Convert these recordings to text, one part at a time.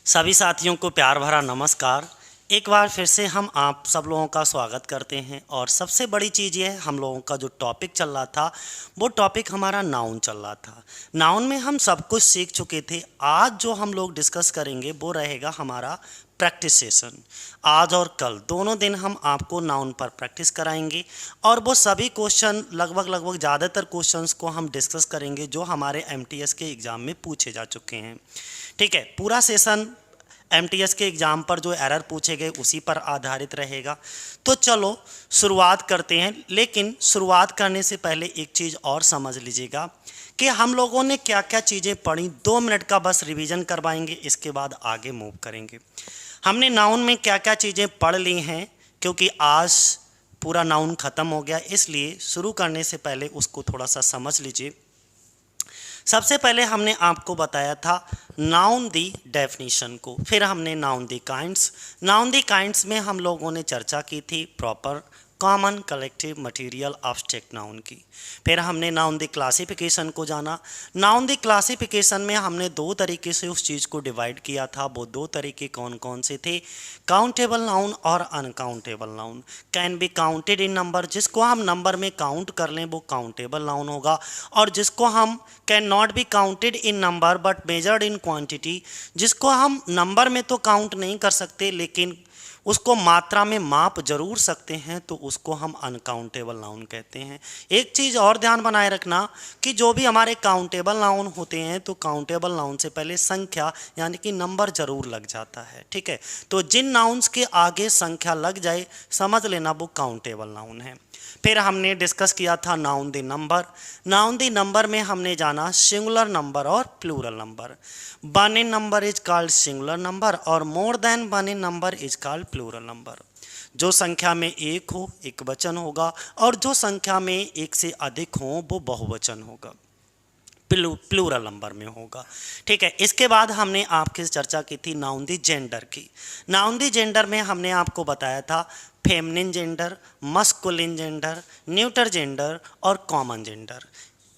सभी साथियों को प्यार भरा नमस्कार। एक बार फिर से हम आप सब लोगों का स्वागत करते हैं और सबसे बड़ी चीज़ ये है, हम लोगों का जो टॉपिक चल रहा था वो टॉपिक हमारा नाउन चल रहा था। नाउन में हम सब कुछ सीख चुके थे। आज जो हम लोग डिस्कस करेंगे वो रहेगा हमारा प्रैक्टिस सेशन। आज और कल दोनों दिन हम आपको नाउन पर प्रैक्टिस कराएंगे और वो सभी क्वेश्चन लगभग ज़्यादातर क्वेश्चंस को हम डिस्कस करेंगे जो हमारे एमटीएस के एग्ज़ाम में पूछे जा चुके हैं। ठीक है, पूरा सेशन एमटीएस के एग्ज़ाम पर जो एरर पूछे गए उसी पर आधारित रहेगा। तो चलो शुरुआत करते हैं, लेकिन शुरुआत करने से पहले एक चीज़ और समझ लीजिएगा कि हम लोगों ने क्या क्या चीज़ें पढ़ी। 2 मिनट का बस रिवीजन करवाएंगे, इसके बाद आगे मूव करेंगे। हमने नाउन में क्या क्या चीज़ें पढ़ ली हैं, क्योंकि आज पूरा नाउन ख़त्म हो गया, इसलिए शुरू करने से पहले उसको थोड़ा सा समझ लीजिए। सबसे पहले हमने आपको बताया था नाउन दी डेफिनेशन को, फिर हमने नाउन दी काइंड्स में हम लोगों ने चर्चा की थी proper, common, collective, material, abstract noun की। फिर हमने नाउन दी क्लासिफिकेशन को जाना। नाउन दी क्लासिफिकेशन में हमने 2 तरीके से उस चीज़ को डिवाइड किया था। वो 2 तरीके कौन कौन से थे? काउंटेबल नाउन और uncountable noun. Can be counted in number, जिसको हम नंबर में काउंट कर लें वो काउंटेबल नाउन होगा, और जिसको हम can not be counted in number but measured in quantity, जिसको हम नंबर में तो काउंट नहीं कर सकते लेकिन उसको मात्रा में माप जरूर सकते हैं, तो उसको हम अनकाउंटेबल नाउन कहते हैं। एक चीज़ और ध्यान बनाए रखना कि जो भी हमारे काउंटेबल नाउन होते हैं तो काउंटेबल नाउन से पहले संख्या यानी कि नंबर जरूर लग जाता है। ठीक है, तो जिन नाउन्स के आगे संख्या लग जाए समझ लेना वो काउंटेबल नाउन है। फिर हमने डिस्कस किया था नाउन दी नंबर में हमने जाना सिंगुलर नंबर और plural number. One in number is called singular number और more than one in number is called plural number. जो संख्या में एक हो एक वचन होगा, और जो संख्या में एक से अधिक हो वो बहुवचन होगा, प्लूरल नंबर में होगा। ठीक है, इसके बाद हमने आपकी चर्चा की थी नाउन दी जेंडर की। नाउन दी जेंडर में हमने आपको बताया था feminine gender, masculine gender, neuter gender और कॉमन जेंडर।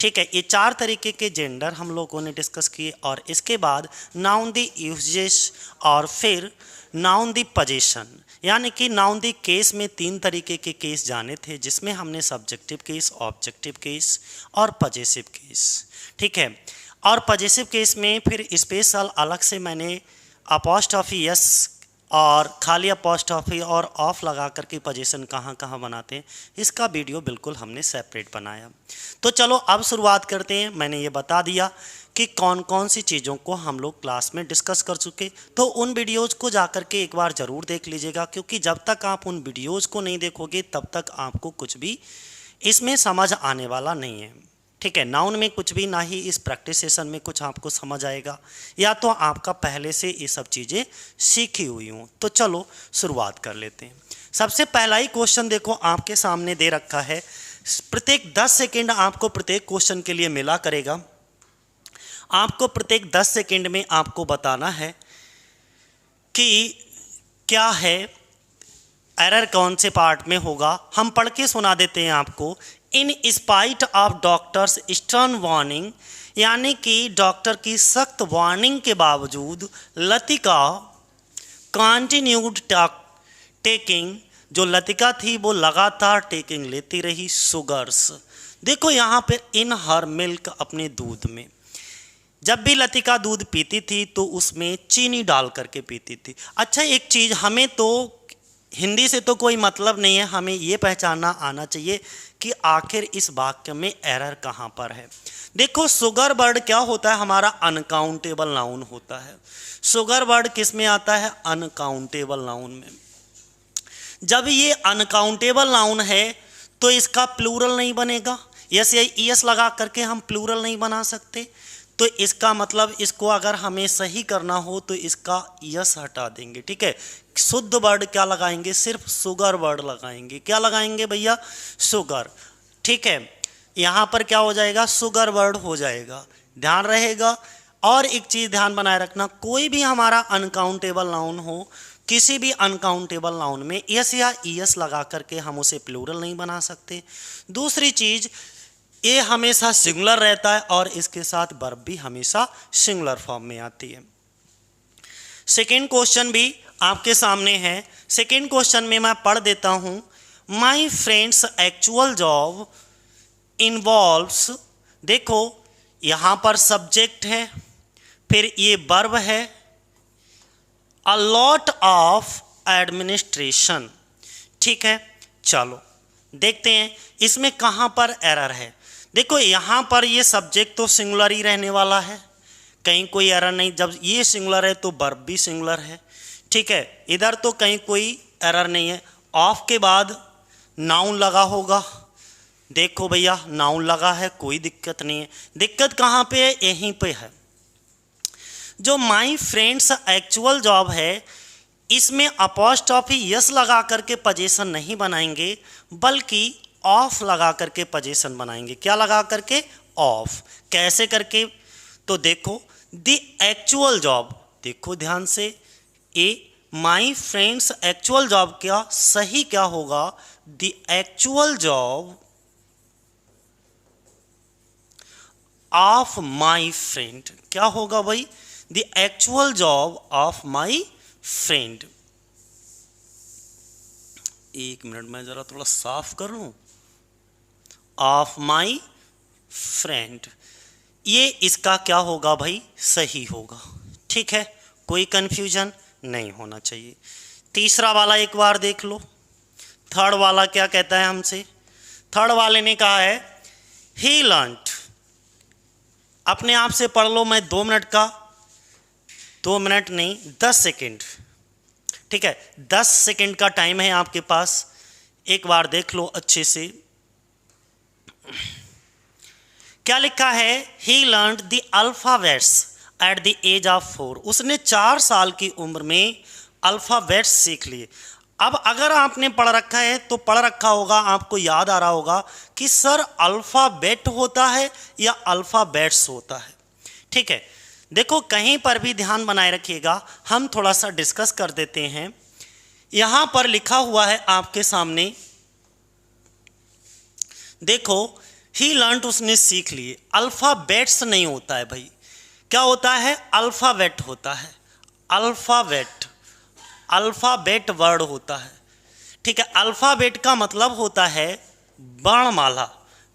ठीक है, ये 4 तरीके के जेंडर हम लोगों ने डिस्कस किए। और इसके बाद नाउन दी यूजेस और फिर नाउन दी पोजीशन, यानी कि नाउन दी केस में 3 तरीके के केस जाने थे, जिसमें हमने सब्जेक्टिव केस, ऑब्जेक्टिव केस और पजेसिव केस। ठीक है, और पजेसिव केस में फिर स्पेशल अलग से मैंने अपॉस्ट्रोफी यस और खाली अपॉस्ट्रोफी और ऑफ लगा करके पोजीशन कहाँ कहाँ बनाते हैं, इसका वीडियो बिल्कुल हमने सेपरेट बनाया। तो चलो अब शुरुआत करते हैं। मैंने ये बता दिया कि कौन कौन सी चीज़ों को हम लोग क्लास में डिस्कस कर चुके, तो उन वीडियोज़ को जा कर के एक बार ज़रूर देख लीजिएगा, क्योंकि जब तक आप उन वीडियोज़ को नहीं देखोगे तब तक आपको कुछ भी इसमें समझ आने वाला नहीं है। ठीक है, नाउन में कुछ भी ना ही इस प्रैक्टिस सेशन में कुछ आपको समझ आएगा, या तो आपका पहले से ये सब चीज़ें सीखी हुई हों। तो चलो शुरुआत कर लेते हैं। सबसे पहला ही क्वेश्चन देखो आपके सामने दे रखा है। प्रत्येक 10 सेकेंड आपको प्रत्येक क्वेश्चन के लिए मिला करेगा। आपको प्रत्येक 10 सेकेंड में आपको बताना है कि क्या है, एरर कौन से पार्ट में होगा। हम पढ़ के सुना देते हैं आपको। In spite of doctors stern warning, यानी कि डॉक्टर की सख्त वार्निंग के बावजूद लतिका कंटिन्यूड टेकिंग, जो लतिका थी वो लगातार टेकिंग लेती रही शुगर्स। देखो यहाँ पे इन हर मिल्क, अपने दूध में, जब भी लतिका दूध पीती थी तो उसमें चीनी डाल करके पीती थी। अच्छा, एक चीज़ हमें तो हिंदी से तो कोई मतलब नहीं है, हमें ये पहचानना आना चाहिए कि आखिर इस वाक्य में एरर कहाँ पर है। देखो, शुगर वर्ड क्या होता है? हमारा अनकाउंटेबल नाउन होता है। शुगर वर्ड किस में आता है? अनकाउंटेबल नाउन में। जब ये अनकाउंटेबल नाउन है तो इसका प्लूरल नहीं बनेगा। यस या ईएस लगा करके हम प्लूरल नहीं बना सकते, तो इसका मतलब इसको अगर हमें सही करना हो तो इसका यस हटा देंगे। ठीक है, शुद्ध वर्ड क्या लगाएंगे? सिर्फ शुगर वर्ड लगाएंगे। क्या लगाएंगे भैया? शुगर। ठीक है, यहाँ पर क्या हो जाएगा? शुगर वर्ड हो जाएगा, ध्यान रहेगा। और एक चीज़ ध्यान बनाए रखना, कोई भी हमारा अनकाउंटेबल नाउन हो, किसी भी अनकाउंटेबल नाउन में यस या ईएस लगा करके हम उसे प्लूरल नहीं बना सकते। दूसरी चीज़, ये हमेशा सिंगुलर रहता है और इसके साथ वर्ब भी हमेशा सिंगुलर फॉर्म में आती है। सेकेंड क्वेश्चन भी आपके सामने है। सेकेंड क्वेश्चन में मैं पढ़ देता हूँ। My friends actual job involves, देखो यहाँ पर सब्जेक्ट है, फिर ये वर्ब है, अ लॉट ऑफ एडमिनिस्ट्रेशन। ठीक है, चलो देखते हैं इसमें कहाँ पर एरर है। देखो यहाँ पर ये सब्जेक्ट तो सिंगुलर ही रहने वाला है, कहीं कोई एरर नहीं। जब ये सिंगुलर है तो वर्ब भी सिंगुलर है। ठीक है, इधर तो कहीं कोई एरर नहीं है। ऑफ के बाद नाउन लगा होगा, देखो भैया नाउन लगा है, कोई दिक्कत नहीं है। दिक्कत कहाँ पे है? यहीं पे है। जो माई फ्रेंड्स एक्चुअल जॉब है, इसमें अपॉस्ट्रॉफी यस लगा करके पोजीशन नहीं बनाएंगे, बल्कि ऑफ लगा करके पोजीशन बनाएंगे। क्या लगा करके? ऑफ। कैसे करके? तो देखो द एक्चुअल जॉब, देखो ध्यान से, ए माई फ्रेंड्स एक्चुअल जॉब क्या सही क्या होगा? The actual job of my friend. क्या होगा भाई? The actual job of my friend. एक मिनट मैं जरा थोड़ा साफ कर लूं। ऑफ माई फ्रेंड, ये इसका क्या होगा भाई? सही होगा। ठीक है, कोई कंफ्यूजन नहीं होना चाहिए। तीसरा वाला एक बार देख लो। थर्ड वाला क्या कहता है हमसे? थर्ड वाले ने कहा है ही लर्न्ड, अपने आप से पढ़ लो, मैं 2 मिनट का, 2 मिनट नहीं 10 सेकेंड, ठीक है 10 सेकेंड का टाइम है आपके पास, एक बार देख लो अच्छे से। क्या लिखा है? He learned the alphabets at the age of 4। उसने 4 साल की उम्र में अल्फाबेट्स सीख लिए। अब अगर आपने पढ़ रखा है तो पढ़ रखा होगा, आपको याद आ रहा होगा कि सर अल्फाबेट होता है या अल्फाबेट्स होता है। ठीक है, देखो कहीं पर भी ध्यान बनाए रखिएगा, हम थोड़ा सा डिस्कस कर देते हैं। यहां पर लिखा हुआ है आपके सामने, देखो ही लर्न्ड, उसने सीख लिए। अल्फाबेट्स नहीं होता है भाई, क्या होता है? अल्फाबेट होता है। अल्फाबेट, अल्फाबेट वर्ड होता है। ठीक है, अल्फाबेट का मतलब होता है वर्णमाला।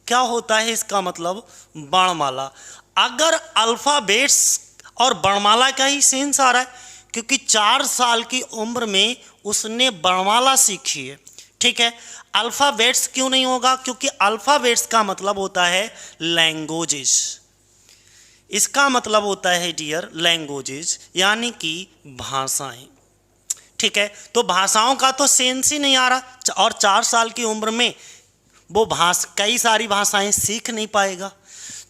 क्या होता है इसका मतलब? वर्णमाला। अगर अल्फाबेट्स और वर्णमाला का ही सेंस आ रहा है, क्योंकि 4 साल की उम्र में उसने वर्णमाला सीखी है। ठीक है, अल्फाबेट्स क्यों नहीं होगा? क्योंकि अल्फाबेट्स का मतलब होता है लैंग्वेजेस। इसका मतलब होता है डियर लैंग्वेजेस, यानी कि भाषाएं। ठीक है, तो भाषाओं का तो सेंस ही नहीं आ रहा, और 4 साल की उम्र में वो कई सारी भाषाएं सीख नहीं पाएगा,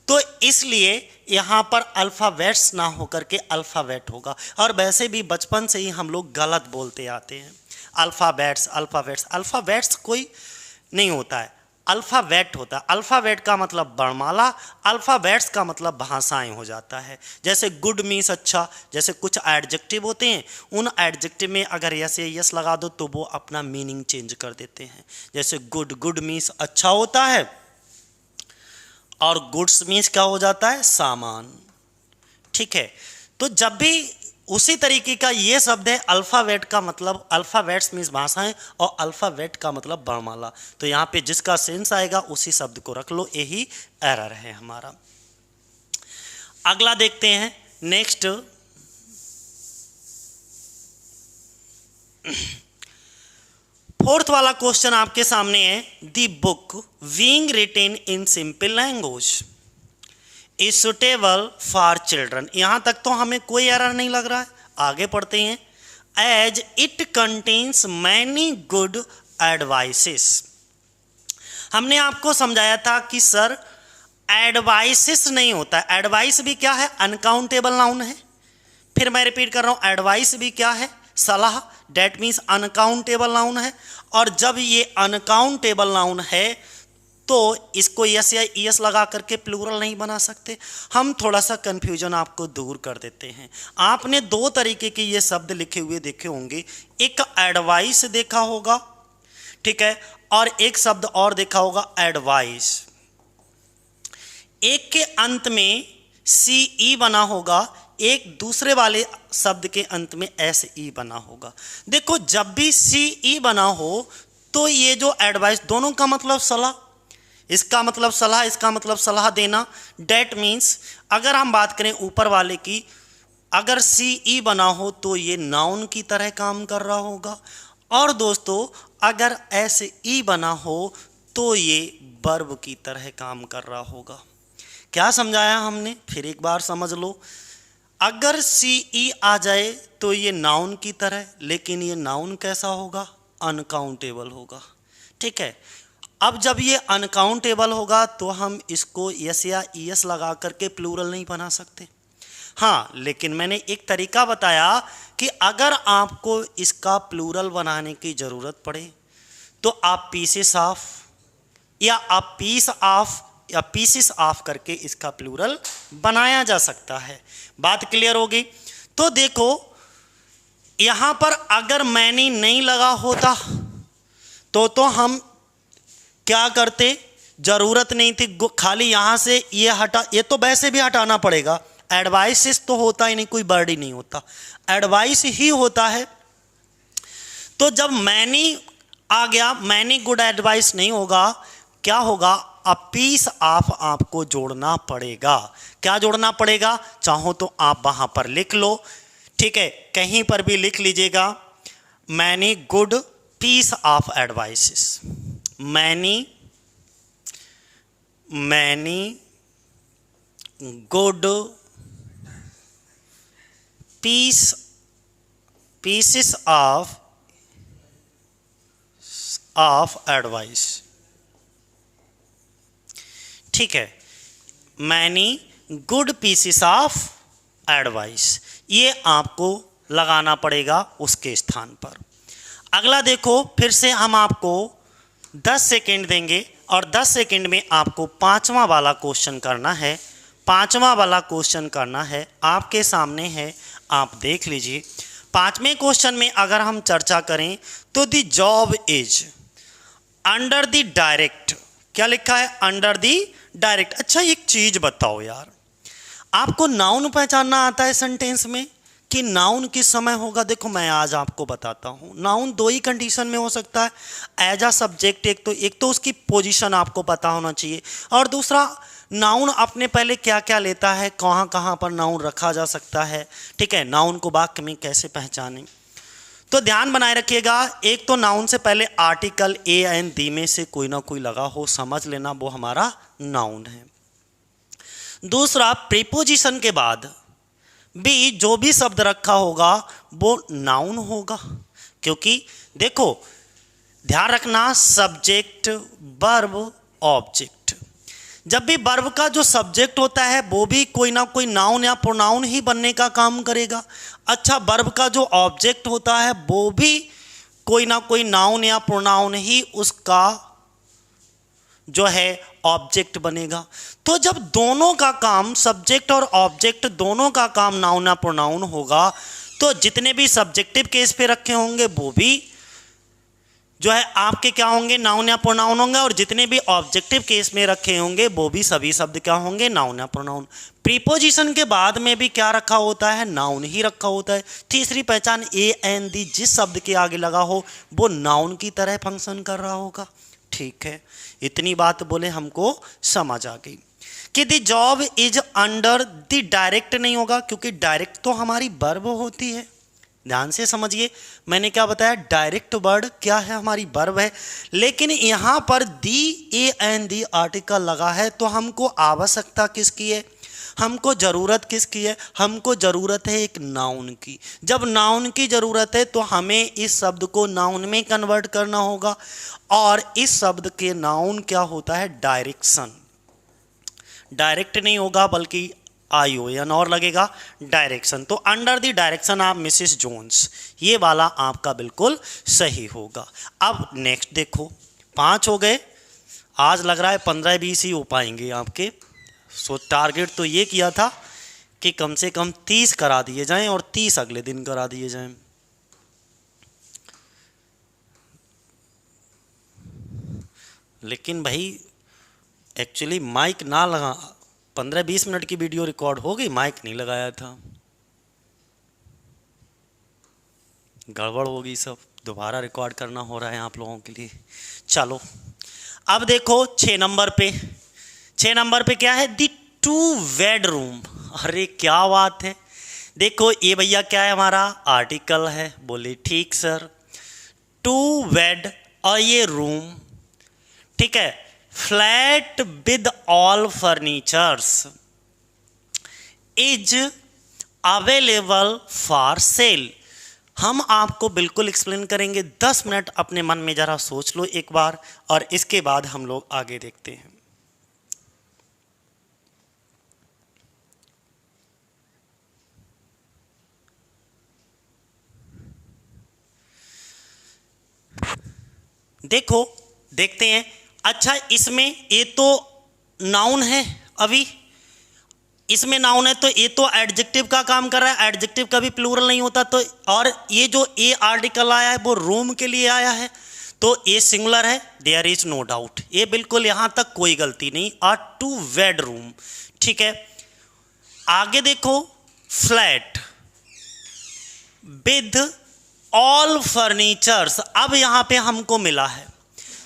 तो इसलिए यहाँ पर अल्फ़ाबेट्स ना होकर के अल्फ़ाबेट होगा। और वैसे भी बचपन से ही हम लोग गलत बोलते आते हैं, अल्फ़ाबेट्स अल्फ़ाबेट्स। अल्फ़ाबेट्स कोई नहीं होता है, अल्फ़ाबेट होता है। अल्फ़ाबेट का मतलब वर्णमाला, अल्फ़ाबेट्स का मतलब भाषाएं हो जाता है। जैसे गुड मीन्स अच्छा, जैसे कुछ एडजेक्टिव होते हैं, उन एडजेक्टिव में अगर यस या यस लगा दो तो वो अपना मीनिंग चेंज कर देते हैं। जैसे गुड, गुड मीन्स अच्छा होता है, और गुड्स मीन्स क्या हो जाता है? सामान। ठीक है, तो जब भी उसी तरीके का ये शब्द है, अल्फ़ाबेट का मतलब, अल्फ़ाबेट्स मीन्स भाषाएं, और अल्फ़ाबेट का मतलब वर्णमाला। तो यहाँ पे जिसका सेंस आएगा उसी शब्द को रख लो, यही एरर है हमारा। अगला देखते हैं, नेक्स्ट। फोर्थ वाला क्वेश्चन आपके सामने है, the book being written in simple language is suitable for children. यहां तक तो हमें कोई एरर नहीं लग रहा है। आगे पढ़ते हैं, as it contains many good advices. हमने आपको समझाया था कि सर एडवाइसेस नहीं होता है। एडवाइस भी क्या है? अनकाउंटेबल नाउन है। फिर मैं रिपीट कर रहा हूं, एडवाइस भी क्या है? सलाह। डेट मीन्स अनकाउंटेबल नाउन है। और जब ये अनकाउंटेबल नाउन है तो इसको यस या यस लगा करके प्लूरल नहीं बना सकते। हम थोड़ा सा कंफ्यूजन आपको दूर कर देते हैं। आपने 2 तरीके के ये शब्द लिखे हुए देखे होंगे, एक एडवाइस देखा होगा, ठीक है, और एक शब्द और देखा होगा एडवाइस। एक के अंत में सी ई बना होगा, एक दूसरे वाले शब्द के अंत में एस ई बना होगा। देखो जब भी सी ई बना हो तो ये जो एडवाइस, दोनों का मतलब सलाह, इसका मतलब सलाह, इसका मतलब सलाह देना। डेट मीन्स अगर हम बात करें ऊपर वाले की, अगर सी ई बना हो तो ये नाउन की तरह काम कर रहा होगा, और दोस्तों अगर एस ई बना हो तो ये वर्ब की तरह काम कर रहा होगा। क्या समझाया हमने, फिर एक बार समझ लो। अगर सी ई आ जाए तो ये नाउन की तरह, लेकिन ये नाउन कैसा होगा, अनकाउंटेबल होगा। ठीक है, अब जब ये अनकाउंटेबल होगा तो हम इसको यस या ईएस लगा करके प्लूरल नहीं बना सकते। हाँ, लेकिन मैंने एक तरीका बताया कि अगर आपको इसका प्लूरल बनाने की ज़रूरत पड़े तो आप पीसेस ऑफ या आप पीस ऑफ या पीसेस ऑफ करके इसका प्लूरल बनाया जा सकता है। बात क्लियर होगी। तो देखो यहां पर अगर मैनी नहीं लगा होता तो हम क्या करते, जरूरत नहीं थी, खाली यहां से ये हटा, ये तो वैसे भी हटाना पड़ेगा, एडवाइसिस तो होता ही नहीं, कोई वर्ड ही नहीं होता, एडवाइस ही होता है। तो जब मैनी आ गया, मैनी गुड एडवाइस नहीं होगा, क्या होगा, अ पीस ऑफ आपको जोड़ना पड़ेगा। क्या जोड़ना पड़ेगा, चाहो तो आप वहां पर लिख लो, ठीक है, कहीं पर भी लिख लीजिएगा, many good piece of advices, many good pieces of advice. ठीक है, many good pieces of advice, ये आपको लगाना पड़ेगा उसके स्थान पर। अगला देखो, फिर से हम आपको 10 सेकेंड देंगे और 10 सेकेंड में आपको पांचवा वाला क्वेश्चन करना है। पांचवा वाला क्वेश्चन करना है, आपके सामने है, आप देख लीजिए। पांचवें क्वेश्चन में अगर हम चर्चा करें तो the job is under the direct, क्या लिखा है, अंडर द डायरेक्ट। अच्छा एक चीज बताओ यार, आपको नाउन पहचानना आता है सेंटेंस में कि नाउन किस समय होगा? देखो मैं आज आपको बताता हूँ, नाउन दो ही कंडीशन में हो सकता है, एज अ सब्जेक्ट, एक तो उसकी पोजीशन आपको पता होना चाहिए, और दूसरा नाउन अपने पहले क्या क्या लेता है, कहाँ कहाँ पर नाउन रखा जा सकता है। ठीक है, नाउन को वाक्य में कैसे पहचानें, तो ध्यान बनाए रखिएगा। एक तो नाउन से पहले आर्टिकल ए एन दी में से कोई ना कोई लगा हो, समझ लेना वो हमारा नाउन है। दूसरा, प्रीपोजिशन के बाद भी जो भी शब्द रखा होगा वो नाउन होगा, क्योंकि देखो ध्यान रखना, सब्जेक्ट वर्ब ऑब्जेक्ट, जब भी वर्ब का जो सब्जेक्ट होता है वो भी कोई ना कोई नाउन या प्रोनाउन ही बनने का काम करेगा। अच्छा, वर्ब का जो ऑब्जेक्ट होता है वो भी कोई ना कोई नाउन या प्रोनाउन ही उसका जो है ऑब्जेक्ट बनेगा। तो जब दोनों का काम, सब्जेक्ट और ऑब्जेक्ट दोनों का काम नाउन या प्रोनाउन होगा, तो जितने भी सब्जेक्टिव केस पे रखे होंगे वो भी जो है आपके क्या होंगे, नाउन या प्रोनाउन होंगे, और जितने भी ऑब्जेक्टिव केस में रखे होंगे वो भी सभी शब्द क्या होंगे, नाउन या प्रोनाउन। प्रीपोजिशन के बाद में भी क्या रखा होता है, नाउन ही रखा होता है। तीसरी पहचान, ए एन दी जिस शब्द के आगे लगा हो वो नाउन की तरह फंक्शन कर रहा होगा। ठीक है, इतनी बात बोले हमको समझ आ गई कि the job is under the direct नहीं होगा, क्योंकि डायरेक्ट तो हमारी वर्ब होती है। ध्यान से समझिए, मैंने क्या बताया, डायरेक्ट वर्ड क्या है, हमारी वर्ब है, लेकिन यहां पर दी ए एन दी आर्टिकल लगा है, तो हमको आवश्यकता किसकी है, हमको जरूरत किसकी है, हमको जरूरत है एक नाउन की। जब नाउन की जरूरत है तो हमें इस शब्द को नाउन में कन्वर्ट करना होगा, और इस शब्द के नाउन क्या होता है, डायरेक्शन। डायरेक्ट नहीं होगा बल्कि ION और लगेगा, डायरेक्शन। तो under the direction of Mrs Jones, ये वाला आपका बिल्कुल सही होगा। अब नेक्स्ट देखो, 5 हो गए, आज लग रहा है 15-20 ही हो पाएंगे आपके। सो टारगेट तो ये किया था कि कम से कम 30 करा दिए जाएं और 30 अगले दिन करा दिए जाएं। लेकिन भाई एक्चुअली माइक ना लगा, 15-20 मिनट की वीडियो रिकॉर्ड हो गई, माइक नहीं लगाया था। गड़बड़ होगी सब, दोबारा रिकॉर्ड करना हो रहा है आप लोगों के लिए। चलो अब देखो 6 नंबर पे, 6 नंबर पे क्या है, दी टू बेडरूम। अरे क्या बात है, देखो ये भैया क्या है, हमारा आर्टिकल है। बोले ठीक सर, टू बेड और ये रूम, ठीक है, flat with all furnitures is available for sale. हम आपको बिल्कुल एक्सप्लेन करेंगे, 10 मिनट अपने मन में जरा सोच लो एक बार, और इसके बाद हम लोग आगे देखते हैं। देखो देखते हैं। अच्छा इसमें ये तो नाउन है, अभी इसमें नाउन है तो ये तो एडजेक्टिव का काम कर रहा है, एडजेक्टिव का भी प्लूरल नहीं होता। तो और ये जो ए आर्टिकल आया है वो रूम के लिए आया है, तो ये सिंगुलर है, देयर इज नो डाउट, ये बिल्कुल यहां तक कोई गलती नहीं। आ टू बेड रूम, ठीक है। आगे देखो, फ्लैट विद ऑल फर्नीचर्स, अब यहां पे हमको मिला है,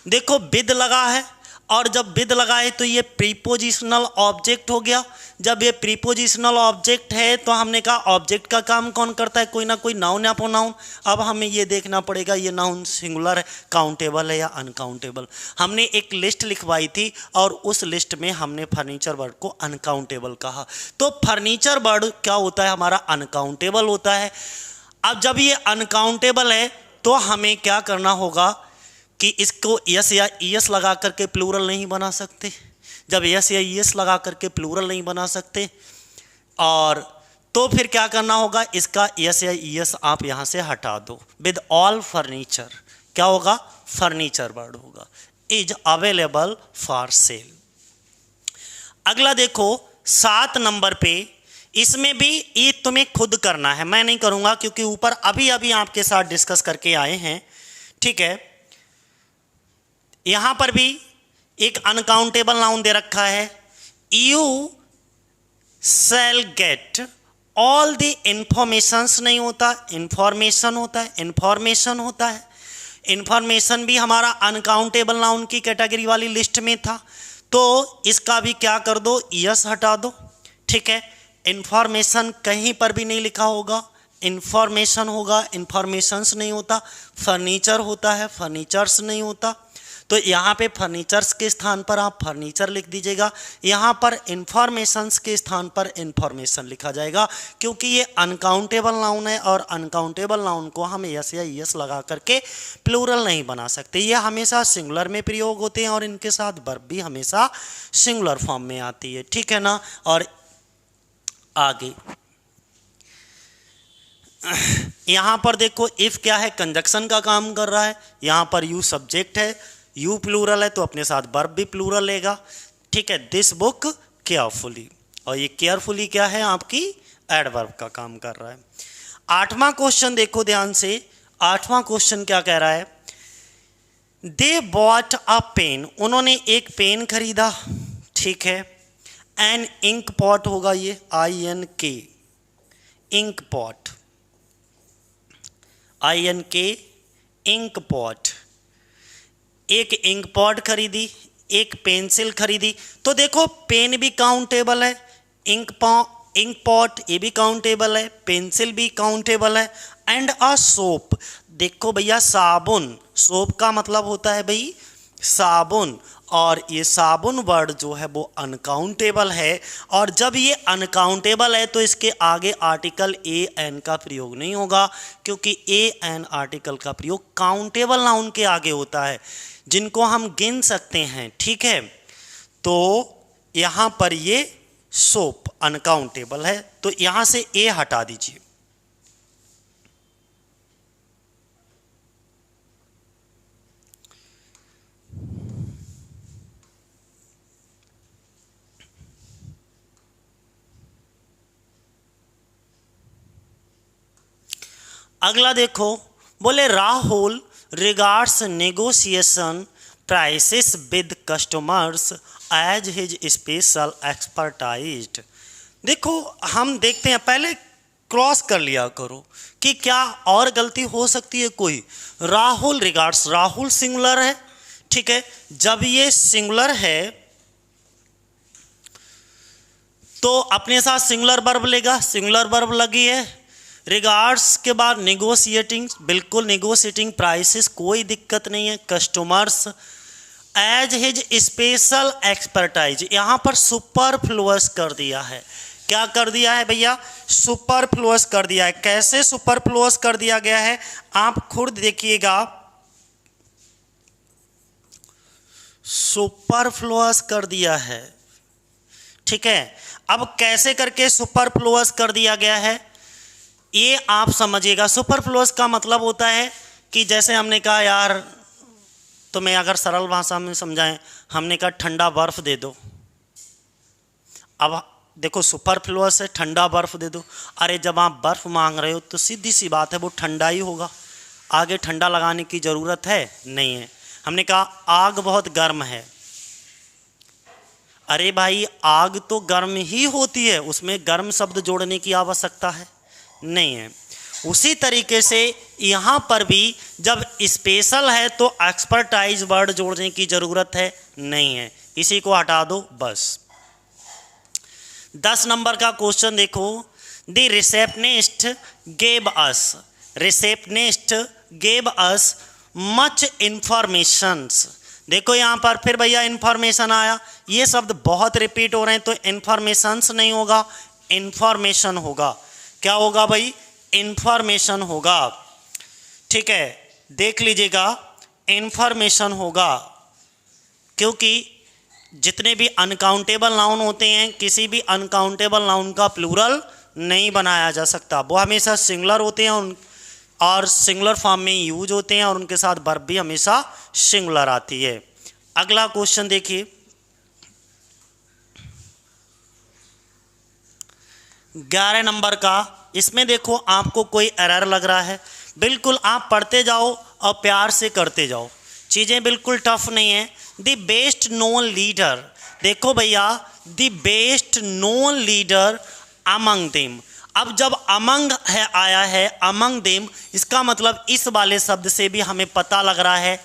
देखो विद लगा है, और जब विद लगा है तो ये प्रीपोजिशनल ऑब्जेक्ट हो गया। जब ये प्रीपोजिशनल ऑब्जेक्ट है तो हमने कहा ऑब्जेक्ट का काम कौन करता है, कोई ना कोई नाउन या प्रोनाउन। अब हमें ये देखना पड़ेगा ये नाउन सिंगुलर है, काउंटेबल है या अनकाउंटेबल। हमने एक लिस्ट लिखवाई थी और उस लिस्ट में हमने फर्नीचर वर्ड को अनकाउंटेबल कहा, तो फर्नीचर वर्ड क्या होता है हमारा, अनकाउंटेबल होता है। अब जब ये अनकाउंटेबल है तो हमें क्या करना होगा कि इसको यस या ईएस लगा करके प्लूरल नहीं बना सकते। जब यस या ईएस लगा करके प्लूरल नहीं बना सकते, और तो फिर क्या करना होगा, इसका यस या ईएस आप यहां से हटा दो। विद ऑल फर्नीचर क्या होगा, फर्नीचर वर्ड होगा, इज अवेलेबल फॉर सेल। अगला देखो 7 नंबर पे, इसमें भी ये तुम्हें खुद करना है, मैं नहीं करूंगा क्योंकि ऊपर अभी अभी आपके साथ डिस्कस करके आए हैं, ठीक है। यहां पर भी एक अनकाउंटेबल नाउन दे रखा है, you shall get all the informations, नहीं होता इंफॉर्मेशन होता है, इंफॉर्मेशन होता है। इंफॉर्मेशन भी हमारा अनकाउंटेबल नाउन की कैटेगरी वाली लिस्ट में था, तो इसका भी क्या कर दो, यस हटा दो, ठीक है। इंफॉर्मेशन कहीं पर भी नहीं लिखा होगा, इंफॉर्मेशन होगा, इंफॉर्मेशंस नहीं होता। फर्नीचर होता है, फर्नीचर्स नहीं होता, तो यहाँ पे फर्नीचर्स के स्थान पर आप फर्नीचर लिख दीजिएगा, यहाँ पर इंफॉर्मेशंस के स्थान पर इंफॉर्मेशन लिखा जाएगा, क्योंकि ये अनकाउंटेबल नाउन है और अनकाउंटेबल नाउन को हम यस या यस लगा करके प्लूरल नहीं बना सकते। ये हमेशा सिंगुलर में प्रयोग होते हैं और इनके साथ वर्ब भी हमेशा सिंगुलर फॉर्म में आती है, ठीक है ना। और आगे यहां पर देखो, इफ क्या है, कंजक्शन का काम कर रहा है, यहां पर यू सब्जेक्ट है, यू प्लूरल है तो अपने साथ वर्ब भी प्लूरल लेगा, ठीक है। दिस बुक केयरफुली, और ये केयरफुली क्या है, आपकी एडवर्ब का काम कर रहा है। 8वां क्वेश्चन देखो ध्यान से, 8वां क्वेश्चन क्या कह रहा है, दे बॉट अ पेन, उन्होंने एक पेन खरीदा, ठीक है। एन इंक पॉट होगा ये, INK ink pot, INK ink pot, एक इंक पॉट खरीदी, एक पेंसिल खरीदी, तो देखो पेन भी काउंटेबल है, इंक पॉट ये भी काउंटेबल है, पेंसिल भी काउंटेबल है, एंड अ सोप, देखो भैया साबुन, सोप का मतलब होता है भाई साबुन, और ये साबुन वर्ड जो है वो अनकाउंटेबल है, और जब ये अनकाउंटेबल है तो इसके आगे आर्टिकल AN का प्रयोग नहीं होगा, क्योंकि AN आर्टिकल का प्रयोग काउंटेबल नाउन के आगे होता है, जिनको हम गिन सकते हैं, ठीक है। तो यहाँ पर ये सोप अनकाउंटेबल है, तो यहाँ से A हटा दीजिए। अगला देखो, बोले Rahul regards negotiation prices with customers as his special expertised. देखो हम देखते हैं, पहले क्रॉस कर लिया करो कि क्या और गलती हो सकती है कोई। राहुल रिगार्ड्स, राहुल सिंगुलर है, ठीक है। जब ये सिंगुलर है तो अपने साथ सिंगुलर वर्ब लेगा, सिंगुलर वर्ब लगी है। रिगार्ड्स के बाद निगोशिएटिंग, बिल्कुल निगोशिएटिंग प्राइसेस, कोई दिक्कत नहीं है। Customers as his special expertise, यहाँ पर सुपरफ्लुअस कर दिया है। क्या कर दिया है भैया? सुपरफ्लुअस कर दिया है। कैसे सुपरफ्लुअस कर दिया गया है आप खुद देखिएगा। सुपरफ्लुअस कर दिया है, ठीक है। अब कैसे करके सुपरफ्लुअस कर दिया गया है ये आप समझिएगा। सुपरफ्लुअस का मतलब होता है कि जैसे हमने कहा यार, तो मैं अगर सरल भाषा में समझाएं, हमने कहा ठंडा बर्फ दे दो। अब देखो सुपरफ्लुअस है, ठंडा बर्फ दे दो। अरे जब आप बर्फ मांग रहे हो तो सीधी सी बात है वो ठंडा ही होगा, आगे ठंडा लगाने की ज़रूरत है नहीं है। हमने कहा आग बहुत गर्म है, अरे भाई आग तो गर्म ही होती है, उसमें गर्म शब्द जोड़ने की आवश्यकता है नहीं है। उसी तरीके से यहाँ पर भी जब स्पेशल है तो एक्सपर्टाइज वर्ड जोड़ने की ज़रूरत है नहीं है, इसी को हटा दो बस। 10 नंबर का क्वेश्चन देखो। The receptionist gave us, receptionist gave us much informations. देखो यहाँ पर फिर भैया इंफॉर्मेशन आया, ये शब्द बहुत रिपीट हो रहे हैं तो इंफॉर्मेशंस नहीं होगा, इंफॉर्मेशन होगा। क्या होगा भाई? इंफॉर्मेशन होगा, ठीक है। देख लीजिएगा इंफॉर्मेशन होगा, क्योंकि जितने भी अनकाउंटेबल नाउन होते हैं किसी भी अनकाउंटेबल नाउन का प्लूरल नहीं बनाया जा सकता, वो हमेशा सिंगुलर होते हैं और सिंगुलर फॉर्म में यूज होते हैं और उनके साथ वर्ब भी हमेशा सिंगुलर आती है। अगला क्वेश्चन देखिए, 11 नंबर का। इसमें देखो आपको कोई एरर लग रहा है, बिल्कुल आप पढ़ते जाओ और प्यार से करते जाओ, चीज़ें बिल्कुल टफ नहीं है। द बेस्ट नोन लीडर, देखो भैया the best known leader among them. अब जब अमंग है आया है, अमंग देम, इसका मतलब इस वाले शब्द से भी हमें पता लग रहा है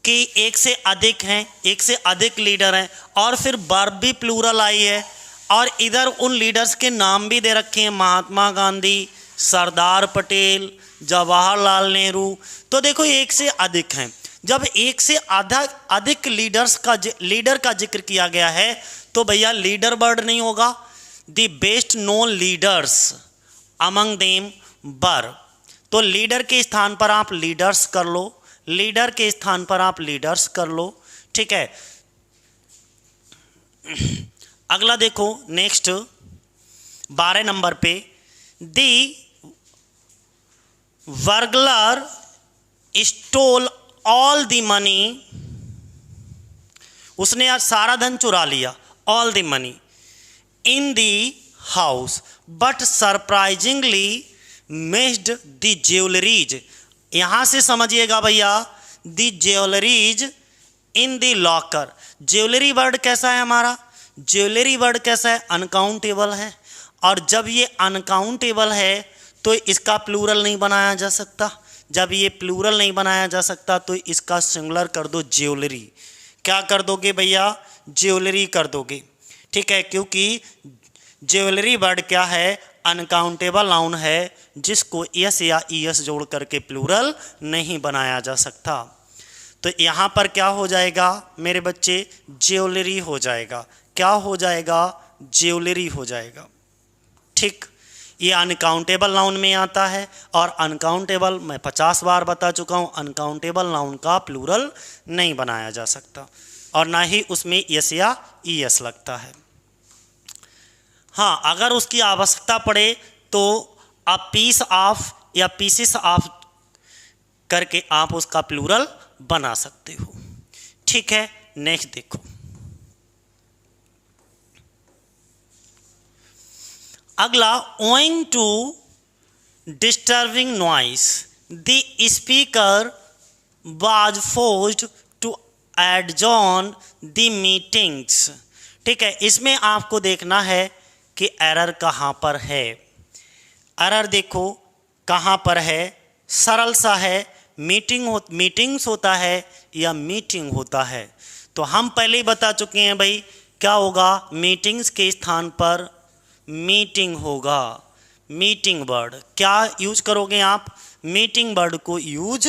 कि एक से अधिक हैं, एक से अधिक लीडर हैं, और फिर वर्ब भी प्लूरल आई है और इधर उन लीडर्स के नाम भी दे रखे हैं, महात्मा गांधी, सरदार पटेल, जवाहरलाल नेहरू। तो देखो एक से अधिक हैं, जब एक से अधिक लीडर का जिक्र किया गया है तो भैया लीडर वर्ड नहीं होगा, the best known leaders among them were. तो लीडर के स्थान पर आप लीडर्स कर लो, लीडर के स्थान पर आप लीडर्स कर लो, ठीक है। अगला देखो नेक्स्ट 12 नंबर पे, दी वर्गलर स्टोल ऑल द मनी, उसने आज सारा धन चुरा लिया, all the money in the house but surprisingly missed the jewelleries. यहां से समझिएगा भैया, the jewelleries in the locker. Jewellery word कैसा है हमारा? ज्वेलरी वर्ड कैसा है? अनकाउंटेबल है, और जब ये अनकाउंटेबल है तो इसका प्लूरल नहीं बनाया जा सकता। जब ये प्लूरल नहीं बनाया जा सकता तो इसका सिंगुलर कर दो ज्वेलरी। क्या कर दोगे भैया? ज्वेलरी कर दोगे, ठीक है, क्योंकि ज्वेलरी वर्ड क्या है? अनकाउंटेबल नाउन है जिसको एस या ईएस जोड़ करके प्लूरल नहीं बनाया जा सकता। तो यहाँ पर क्या हो जाएगा मेरे बच्चे? ज्वेलरी हो जाएगा। क्या हो जाएगा? ज्वेलरी हो जाएगा, ठीक। ये अनकाउंटेबल नाउन में आता है, और अनकाउंटेबल मैं 50 बार बता चुका हूँ, अनकाउंटेबल नाउन का प्लूरल नहीं बनाया जा सकता और ना ही उसमें एस या ईएस लगता है। हाँ, अगर उसकी आवश्यकता पड़े तो आप पीस ऑफ या पीसेस ऑफ करके आप उसका प्लूरल बना सकते हो, ठीक है। नेक्स्ट देखो, अगला, owing to disturbing noise the speaker was forced to adjourn the meetings, ठीक है। इसमें आपको देखना है कि एरर कहाँ पर है। एरर देखो कहाँ पर है, सरल सा है, मीटिंग्स होता है या मीटिंग होता है। तो हम पहले ही बता चुके हैं भाई, क्या होगा, मीटिंग्स के स्थान पर मीटिंग होगा। मीटिंग वर्ड क्या यूज करोगे आप, मीटिंग वर्ड को यूज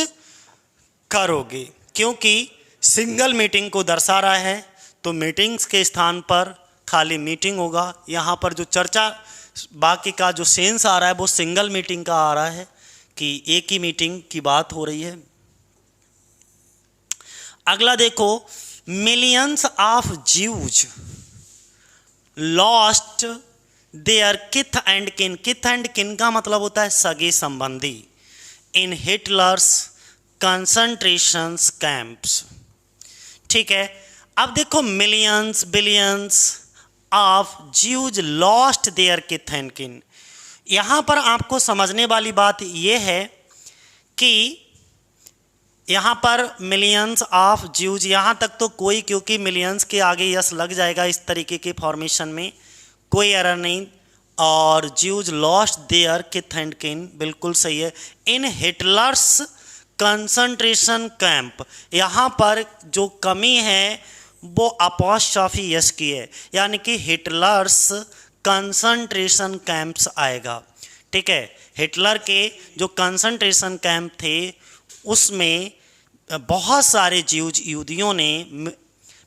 करोगे, क्योंकि सिंगल मीटिंग को दर्शा रहा है, तो मीटिंग्स के स्थान पर खाली मीटिंग होगा। यहाँ पर जो चर्चा बाकी का जो सेंस आ रहा है वो सिंगल मीटिंग का आ रहा है कि एक ही मीटिंग की बात हो रही है। अगला देखो, millions of Jews lost their kith and kin. Kith and किन का मतलब होता है सगे संबंधी, इन हिटलर्स कंसंट्रेशन कैंप्स। ठीक है, अब देखो millions billions of Jews lost their kith and किन। यहाँ पर आपको समझने वाली बात यह है कि यहाँ पर मिलियंस ऑफ ज्यूज, यहाँ तक तो कोई, क्योंकि मिलियंस के आगे यस लग जाएगा इस तरीके के फॉर्मेशन में, कोई एरर नहीं। और Jews lost their kith and किन बिल्कुल सही है। इन हिटलर्स कंसंट्रेशन कैंप, यहाँ पर जो कमी है वो अपॉस्ट्रॉफी यस की है, यानी कि हिटलर्स कंसंट्रेशन कैंप्स आएगा। ठीक है, हिटलर के जो कंसंट्रेशन कैंप थे उसमें बहुत सारे ज्यूज यहूदियों ने,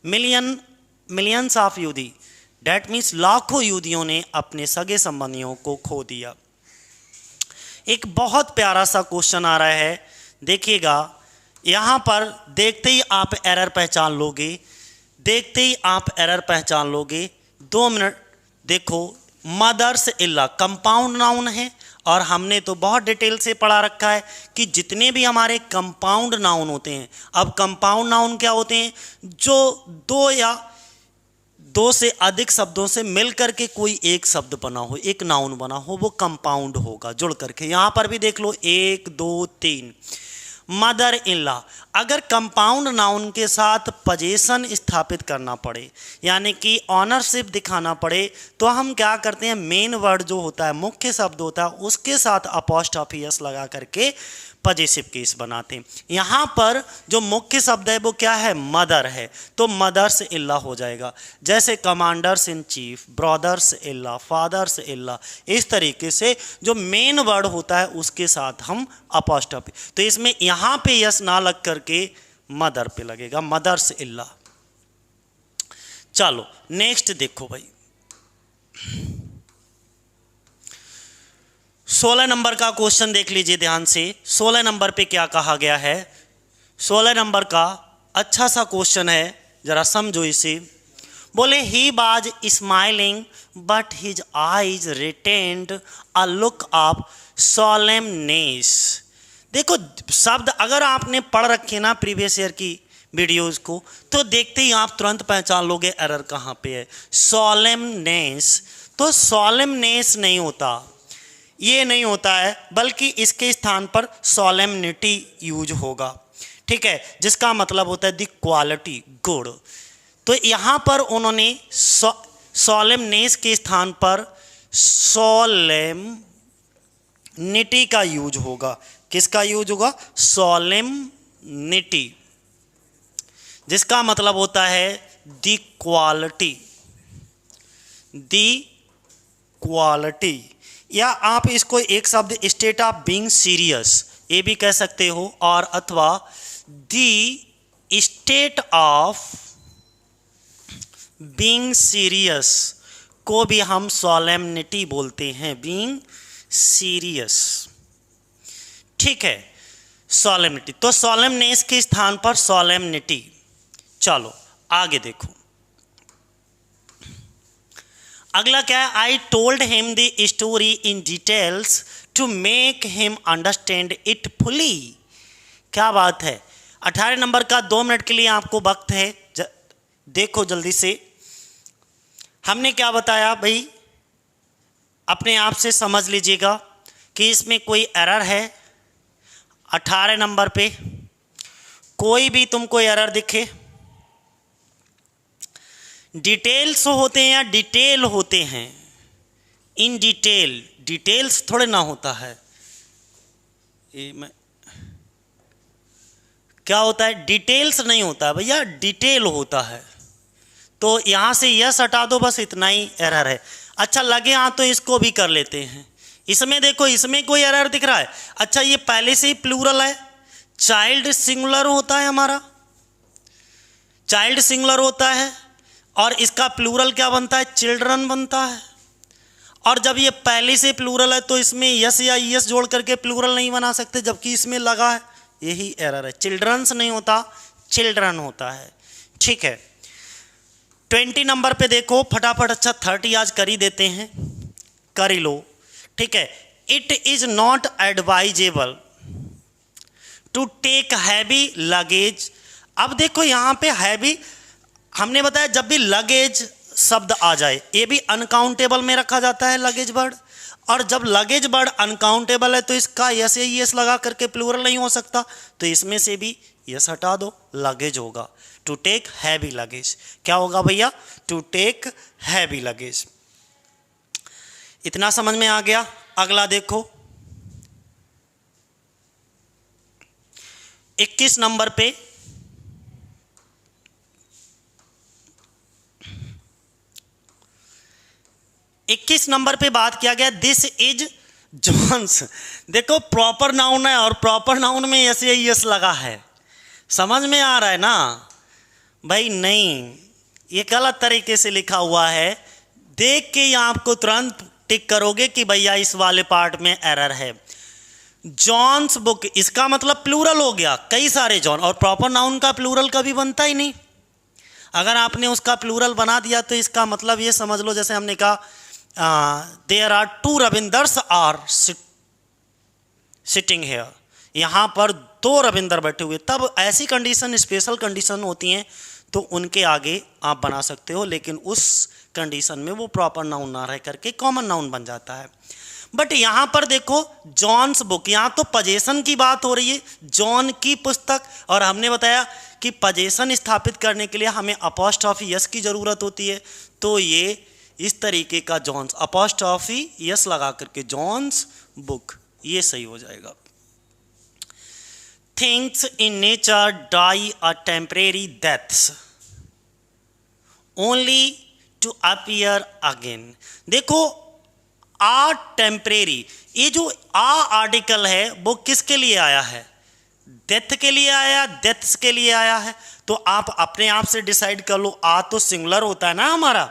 मिलियंस ऑफ यहूदी, डैट मीन्स लाखों यहूदियों ने अपने सगे संबंधियों को खो दिया। एक बहुत प्यारा सा क्वेश्चन आ रहा है, देखिएगा, यहाँ पर देखते ही आप एरर पहचान लोगे, देखते ही आप एरर पहचान लोगे। 2 मिनट देखो, मदर्स इल्ला कंपाउंड नाउन है, और हमने तो बहुत डिटेल से पढ़ा रखा है कि जितने भी हमारे कंपाउंड नाउन होते हैं, अब कंपाउंड नाउन क्या होते हैं, जो 2 या 2 से अधिक शब्दों से मिलकर के कोई एक शब्द बना हो, एक नाउन बना हो, वो कंपाउंड होगा जुड़ करके। यहाँ पर भी देख लो 1 2 3। मदर इन लॉ, अगर कंपाउंड नाउन के साथ पोजीशन स्थापित करना पड़े, यानी कि ऑनरशिप दिखाना पड़े, तो हम क्या करते हैं, मेन वर्ड जो होता है, मुख्य शब्द होता है, उसके साथ अपॉस्ट्रॉफी एस लगा करके पॉजिटिव केस बनाते हैं। यहाँ पर जो मुख्य शब्द है वो क्या है, मदर है, तो मदर्स इल्ला हो जाएगा। जैसे कमांडर्स इन चीफ, ब्रदर्स इल्ला, फादर्स इल्ला, इस तरीके से जो मेन वर्ड होता है उसके साथ हम अपॉस्ट्रॉफी, तो इसमें यहाँ पे यस ना लग करके मदर पे लगेगा, मदर्स इल्ला। चलो नेक्स्ट देखो भाई, 16 नंबर का क्वेश्चन देख लीजिए ध्यान से। 16 नंबर पे क्या कहा गया है, 16 नंबर का अच्छा सा क्वेश्चन है, जरा समझो इसे। बोले he was smiling but his eyes retained a look of solemness. देखो शब्द अगर आपने पढ़ रखे ना प्रीवियस ईयर की वीडियोस को, तो देखते ही आप तुरंत पहचान लोगे एरर कहाँ पे है। सॉलेमनेस, तो सॉलेमनेस नहीं होता, ये नहीं होता है, बल्कि इसके स्थान पर सॉलेमनिटी यूज होगा। ठीक है, जिसका मतलब होता है द क्वालिटी, गुड। तो यहाँ पर उन्होंने सॉलेमनेस के स्थान पर सॉलेमनिटी का यूज होगा। किसका यूज होगा, सॉलेमनिटी, जिसका मतलब होता है द क्वालिटी, द क्वालिटी, या आप इसको एक शब्द स्टेट ऑफ बीइंग सीरियस ये भी कह सकते हो, और अथवा the state of being serious को भी हम सॉलेमनिटी बोलते हैं, बीइंग सीरियस। ठीक है, सॉलेमनिटी, तो सॉलेमनेस के स्थान पर सॉलेमनिटी। चलो आगे देखो, अगला क्या है, I told him the story in details to make him understand it fully. क्या बात है, 18 नंबर का 2 मिनट के लिए आपको वक्त है, देखो जल्दी से। हमने क्या बताया भाई, अपने आप से समझ लीजिएगा कि इसमें कोई एरर है। 18 नंबर पे कोई भी तुमको एरर दिखे, डिटेल्स होते हैं या डिटेल होते हैं, इन डिटेल, डिटेल्स थोड़े ना होता है, ये मैं क्या होता है, डिटेल्स नहीं होता है भैया, डिटेल होता है। तो यहाँ से यस हटा दो, बस इतना ही एरर है। अच्छा लगे हाँ तो इसको भी कर लेते हैं। इसमें देखो, इसमें कोई एरर दिख रहा है? अच्छा ये पहले से ही प्लूरल है, चाइल्ड सिंगुलर होता है हमारा, चाइल्ड सिंगुलर होता है और इसका प्लूरल क्या बनता है, चिल्ड्रन बनता है। और जब ये पहले से प्लूरल है तो इसमें यस या यस जोड़ करके प्लूरल नहीं बना सकते, जबकि इसमें लगा है, यही एरर है। चिल्ड्रंस नहीं होता, चिल्ड्रन होता है। ठीक है, 20 नंबर पे देखो फटाफट। अच्छा 30 आज कर ही देते हैं, कर ही लो। ठीक है, it is not advisable to take heavy luggage. अब देखो यहाँ पे हैवी, हमने बताया जब भी लगेज शब्द आ जाए, ये भी अनकाउंटेबल में रखा जाता है लगेज वर्ड, और जब लगेज वर्ड अनकाउंटेबल है तो इसका यस या यस लगा करके प्लूरल नहीं हो सकता, तो इसमें से भी यस हटा दो, लगेज होगा। टू टेक हैवी लगेज क्या होगा भैया, टू टेक हैवी लगेज। इतना समझ में आ गया। अगला देखो 21 नंबर पे, बात किया गया दिस इज जॉन्स। देखो प्रॉपर नाउन है और प्रॉपर नाउन में यस या यस लगा है, समझ में आ रहा है ना भाई? नहीं, ये गलत तरीके से लिखा हुआ है। देख के यहाँ आपको तुरंत टिक करोगे कि भैया इस वाले पार्ट में एरर है। जॉन्स बुक, इसका मतलब प्लूरल हो गया, कई सारे जॉन, और प्रॉपर नाउन का प्लूरल कभी बनता ही नहीं। अगर आपने उसका प्लूरल बना दिया तो इसका मतलब ये समझ लो, जैसे हमने कहा there are 2 Ravinders are sitting here, यहाँ पर 2 रविंदर बैठे हुए, तब ऐसी कंडीशन, स्पेशल कंडीशन होती हैं तो उनके आगे आप बना सकते हो, लेकिन उस कंडीशन में वो प्रॉपर नाउन ना रह करके कॉमन नाउन बन जाता है। बट यहाँ पर देखो जॉन्स बुक, यहाँ तो पजेशन की बात हो रही है, जॉन की पुस्तक, और हमने बताया कि पजेशन स्थापित करने के लिए हमें अपॉस्ट्रॉफी यस की ज़रूरत होती है, तो ये इस तरीके का जॉन्स, अपॉस्ट्रॉफी यस लगा करके जॉन्स बुक, ये सही हो जाएगा। Things in nature die a temporary deaths only to appear again. देखो आ टेम्परेरी, ये जो आ आर्टिकल है वो किसके लिए आया है, डेथ के लिए आया, डेथ्स के लिए आया है। तो आप अपने आप से डिसाइड कर लो, आ तो सिंगुलर होता है ना हमारा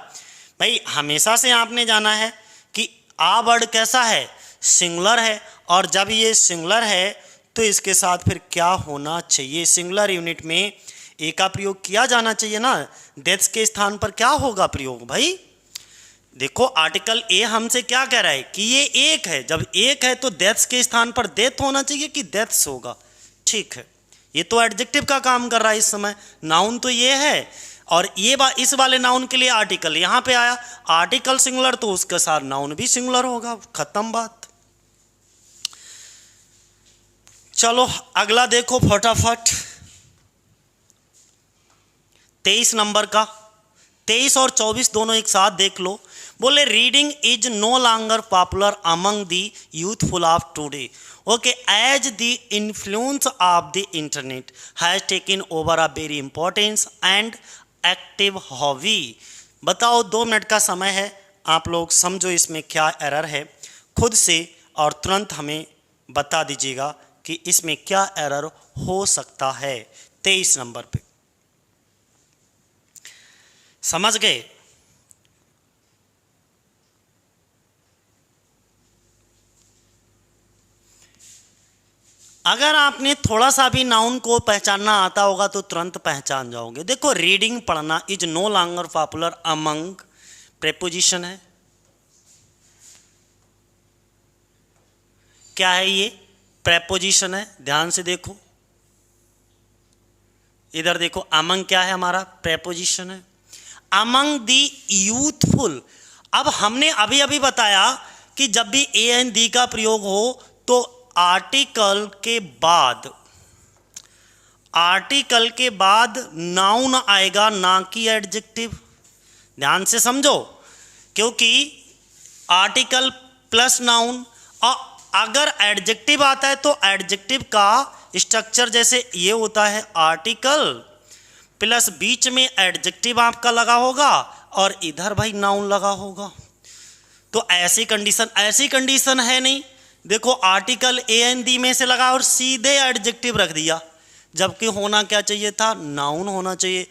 भाई, हमेशा से आपने जाना है कि आ वर्ड कैसा है, सिंगुलर है, और जब ये सिंगुलर है तो इसके साथ फिर क्या होना चाहिए, सिंगुलर यूनिट में ए का प्रयोग किया जाना चाहिए ना, डेथ्स के स्थान पर क्या होगा प्रयोग भाई? देखो आर्टिकल ए हमसे क्या कह रहा है कि ये एक है, जब एक है तो डेथ्स के स्थान पर डेथ होना चाहिए कि डेथ्स होगा। ठीक है, ये तो एडजेक्टिव का काम कर रहा है इस समय, नाउन तो ये है, और ये इस वाले नाउन के लिए आर्टिकल यहाँ पे आया, आर्टिकल सिंगुलर तो उसके साथ नाउन भी सिंगुलर होगा, खत्म बात। चलो अगला देखो फटाफट, 23 नंबर का, 23 और 24 दोनों एक साथ देख लो। बोले reading is no longer popular among the youthful of today, okay, as the influence of the internet has taken over a very importance and active hobby. बताओ 2 मिनट का समय है, आप लोग समझो इसमें क्या एरर है खुद से, और तुरंत हमें बता दीजिएगा कि इसमें क्या एरर हो सकता है। 23 नंबर पे समझ गए? अगर आपने थोड़ा सा भी नाउन को पहचानना आता होगा तो तुरंत पहचान जाओगे। देखो रीडिंग पढ़ना is no longer popular among, preposition है, क्या है ये, प्रेपोजिशन है, ध्यान से देखो इधर देखो, अमंग क्या है हमारा, प्रेपोजिशन है, अमंग दी यूथफुल। अब हमने अभी अभी बताया कि जब भी ए एन दी का प्रयोग हो तो आर्टिकल के बाद नाउन आएगा, ना कि एडजेक्टिव। ध्यान से समझो, क्योंकि आर्टिकल प्लस नाउन। और अगर एडजेक्टिव आता है तो एडजेक्टिव का स्ट्रक्चर जैसे ये होता है, आर्टिकल प्लस बीच में एडजेक्टिव आपका लगा होगा और इधर भाई नाउन लगा होगा। तो ऐसी कंडीशन है नहीं। देखो आर्टिकल ए एन डी में से लगा और सीधे एडजेक्टिव रख दिया, जबकि होना क्या चाहिए था, नाउन होना चाहिए।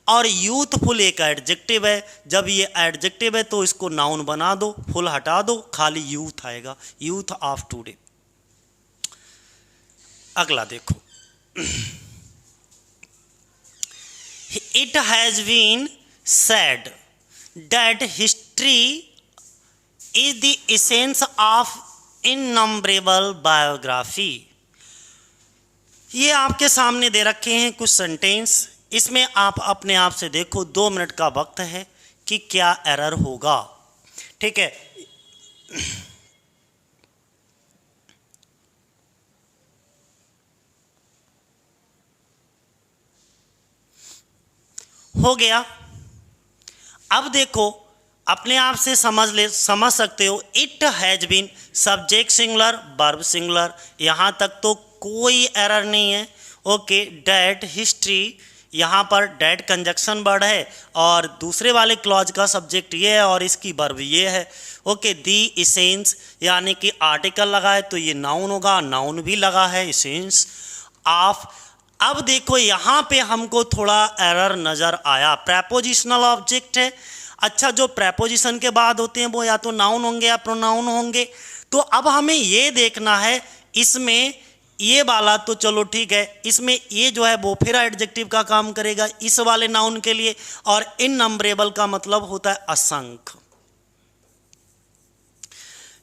और यूथफुल एक एडजेक्टिव है, जब ये एडजेक्टिव है तो इसको नाउन बना दो, फुल हटा दो, खाली यूथ आएगा, यूथ ऑफ टुडे। अगला देखो, it has been said that history is the essence of innumerable biography. ये आपके सामने दे रखे हैं कुछ सेंटेंस, इसमें आप अपने आप से देखो, 2 मिनट का वक्त है कि क्या एरर होगा। ठीक है, हो गया। अब देखो अपने आप से समझ सकते हो, it has been subject singular verb singular, यहाँ तक तो कोई एरर नहीं है। ओके, डेट हिस्ट्री, यहाँ पर डेट कंजक्शन वर्ड है और दूसरे वाले क्लॉज का सब्जेक्ट ये है और इसकी वर्ब ये है। ओके, दी इसेंस यानी कि आर्टिकल लगा है तो ये नाउन होगा, नाउन भी लगा है, इसेंस ऑफ। अब देखो यहाँ पे हमको थोड़ा एरर नज़र आया, प्रेपोजिशनल ऑब्जेक्ट है। अच्छा, जो प्रेपोजिशन के बाद होते हैं वो या तो नाउन होंगे या प्रोनाउन होंगे। तो अब हमें ये देखना है, इसमें ये वाला तो चलो ठीक है, इसमें ये जो है वो फिर एडजेक्टिव का काम करेगा इस वाले नाउन के लिए, और इननंबरेबल का मतलब होता है असंख्य।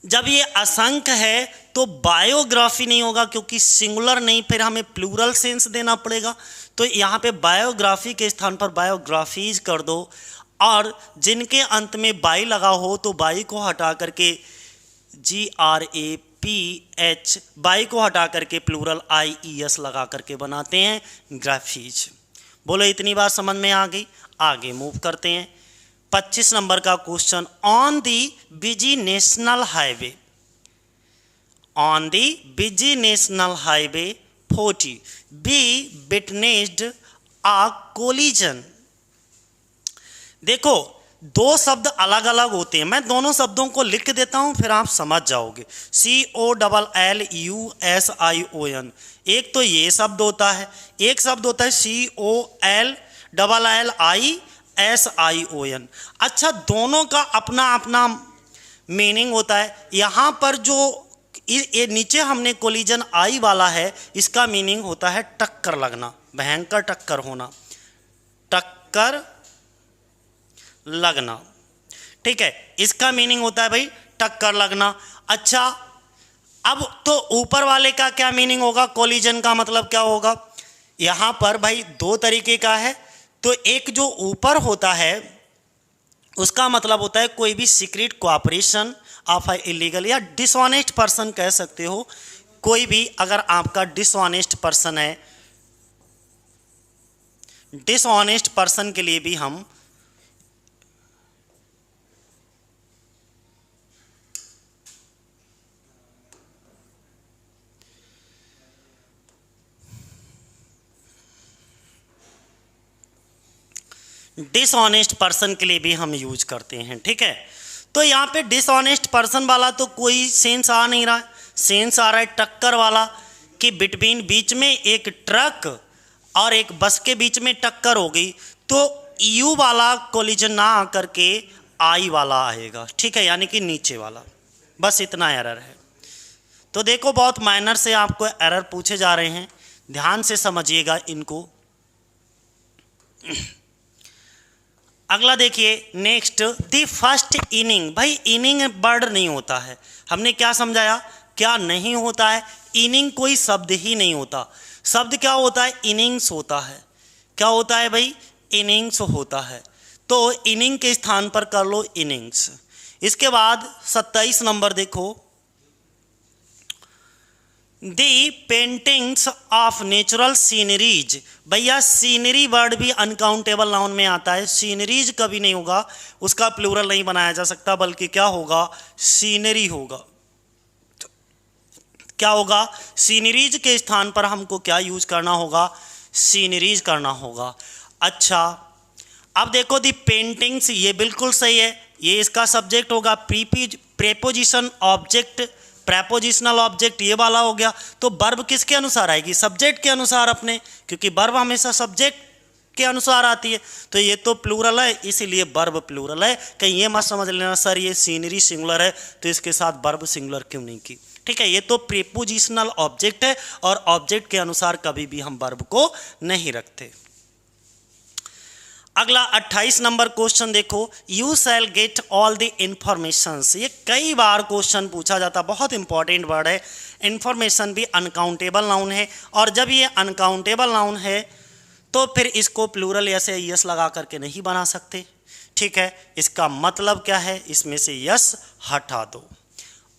जब ये असंख्य है तो बायोग्राफी नहीं होगा क्योंकि सिंगुलर नहीं, फिर हमें प्लूरल सेंस देना पड़ेगा। तो यहाँ पे बायोग्राफी के स्थान पर बायोग्राफीज कर दो, और जिनके अंत में बाई लगा हो तो बाई को हटा करके GRAPH, बाई को हटा करके प्लूरल IES लगा करके बनाते हैं ग्राफीज। बोलो इतनी बात समझ में आ गई। आगे मूव करते हैं, 25 नंबर का question, on the busy national highway, on the busy national highway 40 be witnessed a collision. देखो 2 शब्द अलग अलग होते हैं, मैं दोनों शब्दों को लिख देता हूं फिर आप समझ जाओगे। COLLUSION, एक तो ये शब्द होता है, एक शब्द होता है COLLISION। अच्छा, दोनों का अपना अपना मीनिंग होता है। यहाँ पर जो ये नीचे हमने कोलिजन आई वाला है, इसका मीनिंग होता है टक्कर लगना, भयंकर टक्कर होना, टक्कर लगना। ठीक है, इसका मीनिंग होता है भाई टक्कर लगना। अच्छा, अब तो ऊपर वाले का क्या मीनिंग होगा, कोलिजन का मतलब क्या होगा। यहाँ पर भाई 2 तरीके का है। तो एक जो ऊपर होता है उसका मतलब होता है कोई भी सीक्रेट कोऑपरेशन ऑफ इलीगल या डिसऑनेस्ट पर्सन कह सकते हो। कोई भी अगर आपका डिसऑनेस्ट पर्सन है, डिसऑनेस्ट पर्सन के लिए भी हम डिसऑनेस्ट पर्सन के लिए भी हम यूज करते हैं। ठीक है, तो यहाँ पे डिसऑनेस्ट पर्सन वाला तो कोई सेंस आ नहीं रहा है, सेंस आ रहा है टक्कर वाला कि बिटवीन, बीच में एक ट्रक और एक बस के बीच में टक्कर हो गई, तो यू वाला कोलिजन ना आकर के आई वाला आएगा। ठीक है, यानी कि नीचे वाला, बस इतना एरर है। तो देखो बहुत माइनर से आपको एरर पूछे जा रहे हैं, ध्यान से समझिएगा इनको। अगला देखिए नेक्स्ट, दी फर्स्ट इनिंग। भाई इनिंग वर्ड नहीं होता है, हमने क्या समझाया, क्या नहीं होता है। इनिंग कोई शब्द ही नहीं होता, शब्द क्या होता है, इनिंग्स होता है। क्या होता है भाई, इनिंग्स होता है। तो इनिंग के स्थान पर कर लो इनिंग्स। इसके बाद 27 नंबर देखो, दी पेंटिंग्स ऑफ नेचुरल सीनरीज। भैया सीनरी वर्ड भी अनकाउंटेबल नाउन में आता है, सीनरीज कभी नहीं होगा, उसका प्लूरल नहीं बनाया जा सकता, बल्कि क्या होगा, सीनरी होगा। क्या होगा, सीनरीज के स्थान पर हमको क्या यूज करना होगा, सीनरीज करना होगा। अच्छा अब देखो दी पेंटिंग्स, ये बिल्कुल सही है, ये इसका सब्जेक्ट होगा। प्रेपोजिशन ऑब्जेक्ट, प्रेपोजिशनल ऑब्जेक्ट ये वाला हो गया। तो वर्ब किसके अनुसार आएगी, सब्जेक्ट के अनुसार अपने, क्योंकि वर्ब हमेशा सब्जेक्ट के अनुसार आती है। तो ये तो प्लूरल है, इसीलिए वर्ब प्लूरल है। कहीं ये मत समझ लेना सर ये सीनरी सिंगुलर है तो इसके साथ वर्ब सिंगुलर क्यों नहीं की। ठीक है, ये तो प्रीपोजिशनल ऑब्जेक्ट है और ऑब्जेक्ट के अनुसार कभी भी हम वर्ब को नहीं रखते। अगला 28 नंबर क्वेश्चन देखो, you shall get all the informations. ये कई बार क्वेश्चन पूछा जाता, बहुत इंपॉर्टेंट वर्ड है। इंफॉर्मेशन भी अनकाउंटेबल नाउन है, और जब ये अनकाउंटेबल नाउन है तो फिर इसको प्लूरल या से यस लगा करके नहीं बना सकते। ठीक है, इसका मतलब क्या है, इसमें से यस हटा दो।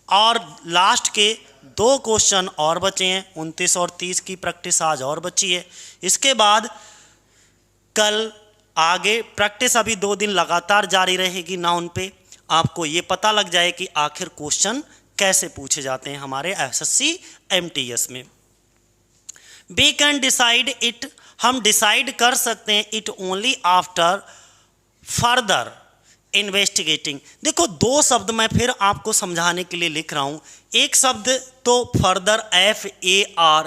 और लास्ट के दो क्वेश्चन और बचे हैं, 29 और 30 की प्रैक्टिस आज और बची है। इसके बाद कल आगे प्रैक्टिस अभी 2 दिन लगातार जारी रहेगी नाउन पे। आपको ये पता लग जाए कि आखिर क्वेश्चन कैसे पूछे जाते हैं हमारे एसएससी एमटीएस में। वी कैन डिसाइड इट, हम डिसाइड कर सकते हैं it only after further investigating. देखो 2 शब्द मैं फिर आपको समझाने के लिए लिख रहा हूं। एक शब्द तो फर्दर FAR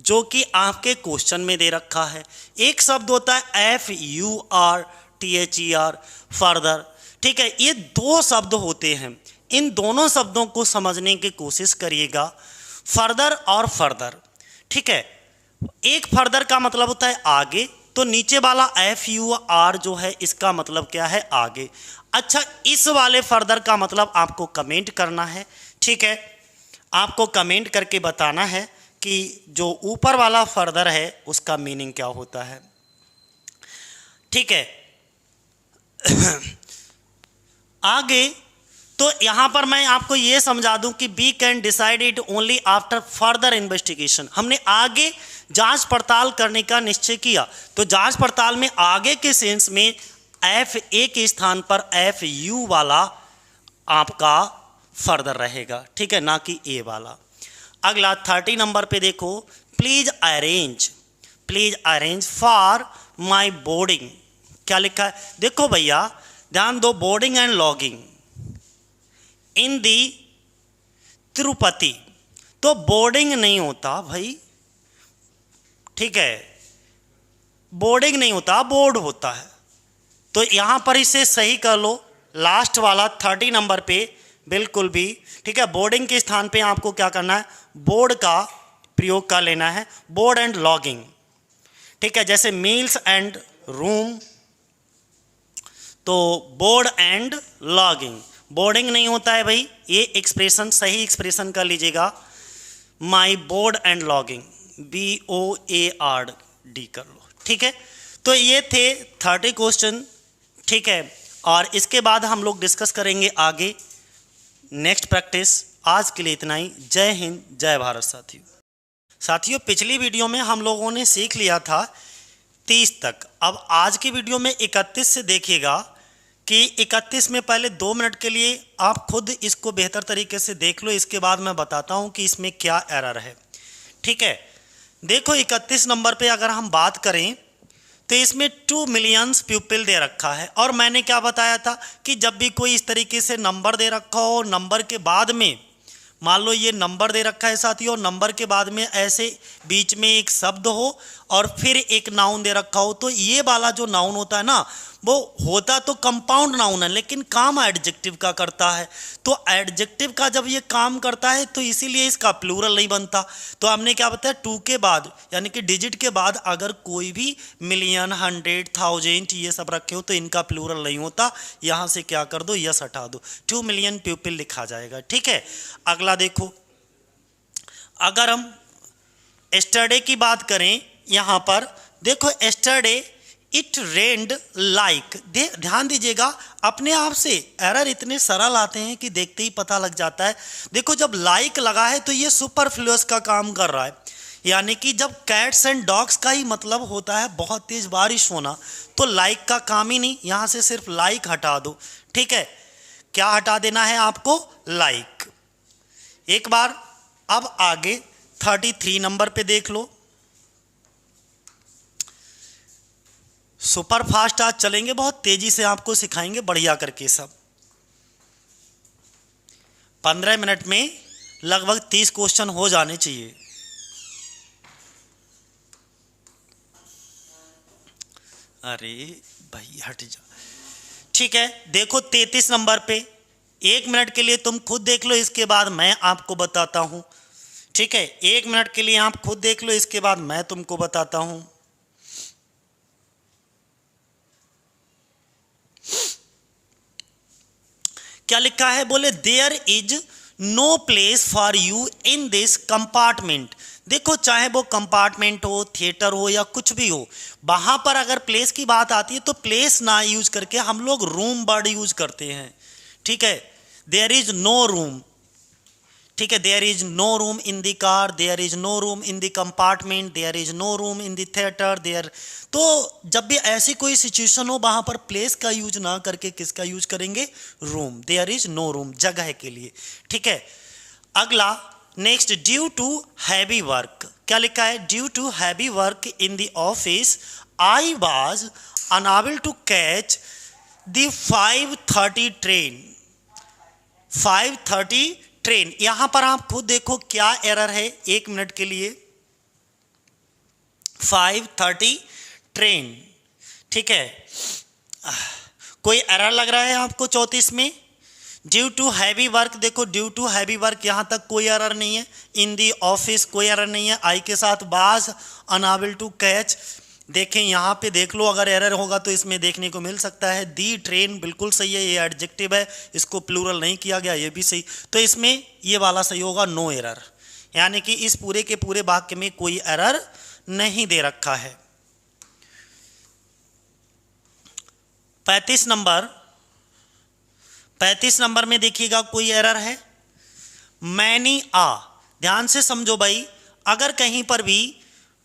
जो कि आपके क्वेश्चन में दे रखा है, एक शब्द होता है FURTHER फर्दर। ठीक है, ये 2 शब्द होते हैं, इन दोनों शब्दों को समझने की कोशिश करिएगा, फर्दर और फर्दर। ठीक है, एक फर्दर का मतलब होता है आगे, तो नीचे वाला FUR जो है इसका मतलब क्या है, आगे। अच्छा, इस वाले फर्दर का मतलब आपको कमेंट करना है। ठीक है, आपको कमेंट करके बताना है कि जो ऊपर वाला फर्दर है उसका मीनिंग क्या होता है। ठीक है आगे तो यहां पर मैं आपको यह समझा दूं कि we can decide it only after further investigation. हमने आगे जांच पड़ताल करने का निश्चय किया, तो जांच पड़ताल में आगे के सेंस में FA के स्थान पर FU वाला आपका फर्दर रहेगा। ठीक है, ना कि ए वाला। अगला 30 नंबर पे देखो, please arrange for my boarding. क्या लिखा है, देखो भैया ध्यान दो, बोर्डिंग एंड लॉगिंग इन दी तिरुपति। तो बोर्डिंग नहीं होता भाई, ठीक है, बोर्डिंग नहीं होता, बोर्ड होता है। तो यहां पर इसे सही कर लो, लास्ट वाला 30 नंबर पे बिल्कुल भी। ठीक है, बोर्डिंग के स्थान पे आपको क्या करना है, बोर्ड का प्रयोग कर लेना है, बोर्ड एंड लॉगिंग। ठीक है, जैसे मील्स एंड रूम, तो बोर्ड एंड लॉगिंग। बोर्डिंग नहीं होता है भाई, ये एक्सप्रेशन सही एक्सप्रेशन कर लीजिएगा, my board and logging, BOARD कर लो। ठीक है, तो ये थे 30 क्वेश्चन। ठीक है, और इसके बाद हम लोग डिस्कस करेंगे आगे नेक्स्ट प्रैक्टिस। आज के लिए इतना ही। जय हिंद, जय भारत। साथियों पिछली वीडियो में हम लोगों ने सीख लिया था 30 तक, अब आज की वीडियो में 31 से देखिएगा कि 31 में पहले 2 मिनट के लिए आप खुद इसको बेहतर तरीके से देख लो, इसके बाद मैं बताता हूं कि इसमें क्या एरर है। ठीक है, देखो 31 नंबर पे अगर हम बात करें तो इसमें 2 मिलियंस पीपल दे रखा है, और मैंने क्या बताया था कि जब भी कोई इस तरीके से नंबर दे रखा हो, नंबर के बाद में मान लो ये नंबर दे रखा है साथियों, नंबर के बाद में ऐसे बीच में एक शब्द हो और फिर एक नाउन दे रखा हो, तो ये वाला जो नाउन होता है ना, वो होता तो कंपाउंड नाउन है लेकिन काम एडजेक्टिव का करता है। तो एडजेक्टिव का जब ये काम करता है तो इसीलिए इसका प्लूरल नहीं बनता। तो हमने क्या बताया, 2 के बाद यानी कि डिजिट के बाद अगर कोई भी मिलियन, 100, 1000 ये सब रखे हो तो इनका प्लूरल नहीं होता। यहाँ से क्या कर दो, यस हटा दो, 2 मिलियन पीपल लिखा जाएगा। ठीक है, अगला देखो, अगर हम एस्टरडे की बात करें, यहाँ पर देखो एस्टरडे इट रेन्ड लाइक। ध्यान दीजिएगा, अपने आप से एरर इतने सरल आते हैं कि देखते ही पता लग जाता है। देखो जब लाइक लगा है तो ये सुपरफ्लुअस का काम कर रहा है, यानी कि जब कैट्स एंड डॉग्स का ही मतलब होता है बहुत तेज बारिश होना, तो लाइक का काम ही नहीं, यहाँ से सिर्फ लाइक हटा दो। ठीक है, क्या हटा देना है आपको? लाइक। एक बार अब आगे 33 नंबर पे देख लो। सुपर फास्ट आज चलेंगे, बहुत तेजी से आपको सिखाएंगे बढ़िया करके सब। 15 मिनट में लगभग 30 क्वेश्चन हो जाने चाहिए। अरे भाई हट जा। ठीक है, देखो 33 नंबर पे 1 मिनट के लिए तुम खुद देख लो, इसके बाद मैं आपको बताता हूं। ठीक है, 1 मिनट के लिए आप खुद देख लो, इसके बाद मैं तुमको बताता हूं। क्या लिखा है? बोले there is no place for you in this compartment. देखो चाहे वो कंपार्टमेंट हो, थिएटर हो या कुछ भी हो, वहां पर अगर प्लेस की बात आती है तो प्लेस ना यूज करके हम लोग रूम वर्ड यूज करते हैं। ठीक है, देयर इज नो रूम। ठीक है, there is no room in the car, there is no room in the compartment, there is no room in the theatre, there. तो जब भी ऐसी कोई सिचुएशन हो वहां पर प्लेस का यूज ना करके किसका यूज करेंगे? Room. There is no room, जगह के लिए। ठीक है, अगला next, due to heavy work. क्या लिखा है? Due to heavy work in the office I was unable to catch the 5:30 train. 5:30 train, यहां पर आप खुद देखो क्या एरर है 1 मिनट के लिए। 5:30 ट्रेन। ठीक है, कोई एरर लग रहा है आपको 34 में? ड्यू टू हैवी वर्क, देखो ड्यू टू हैवी वर्क यहां तक कोई एरर नहीं है। इन दी ऑफिस कोई एरर नहीं है। आई के साथ बाज अनएबल टू कैच, देखें यहाँ पे देख लो, अगर एरर होगा तो इसमें देखने को मिल सकता है। दी ट्रेन बिल्कुल सही है, ये एडजेक्टिव है, इसको प्लूरल नहीं किया गया, ये भी सही। तो इसमें ये वाला सही होगा, नो एरर, यानी कि इस पूरे के पूरे वाक्य में कोई एरर नहीं दे रखा है। 35 नंबर में देखिएगा कोई एरर है। मैनी आ, ध्यान से समझो भाई, अगर कहीं पर भी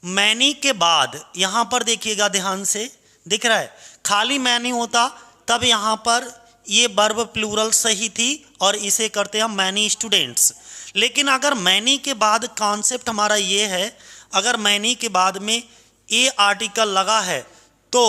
मैनी के बाद यहां पर देखिएगा ध्यान से, दिख रहा है खाली मैनी होता तब यहां पर ये वर्ब प्लूरल सही थी और इसे करते हम मैनी स्टूडेंट्स। लेकिन अगर मैनी के बाद कॉन्सेप्ट हमारा ये है, अगर मैनी के बाद में ए आर्टिकल लगा है तो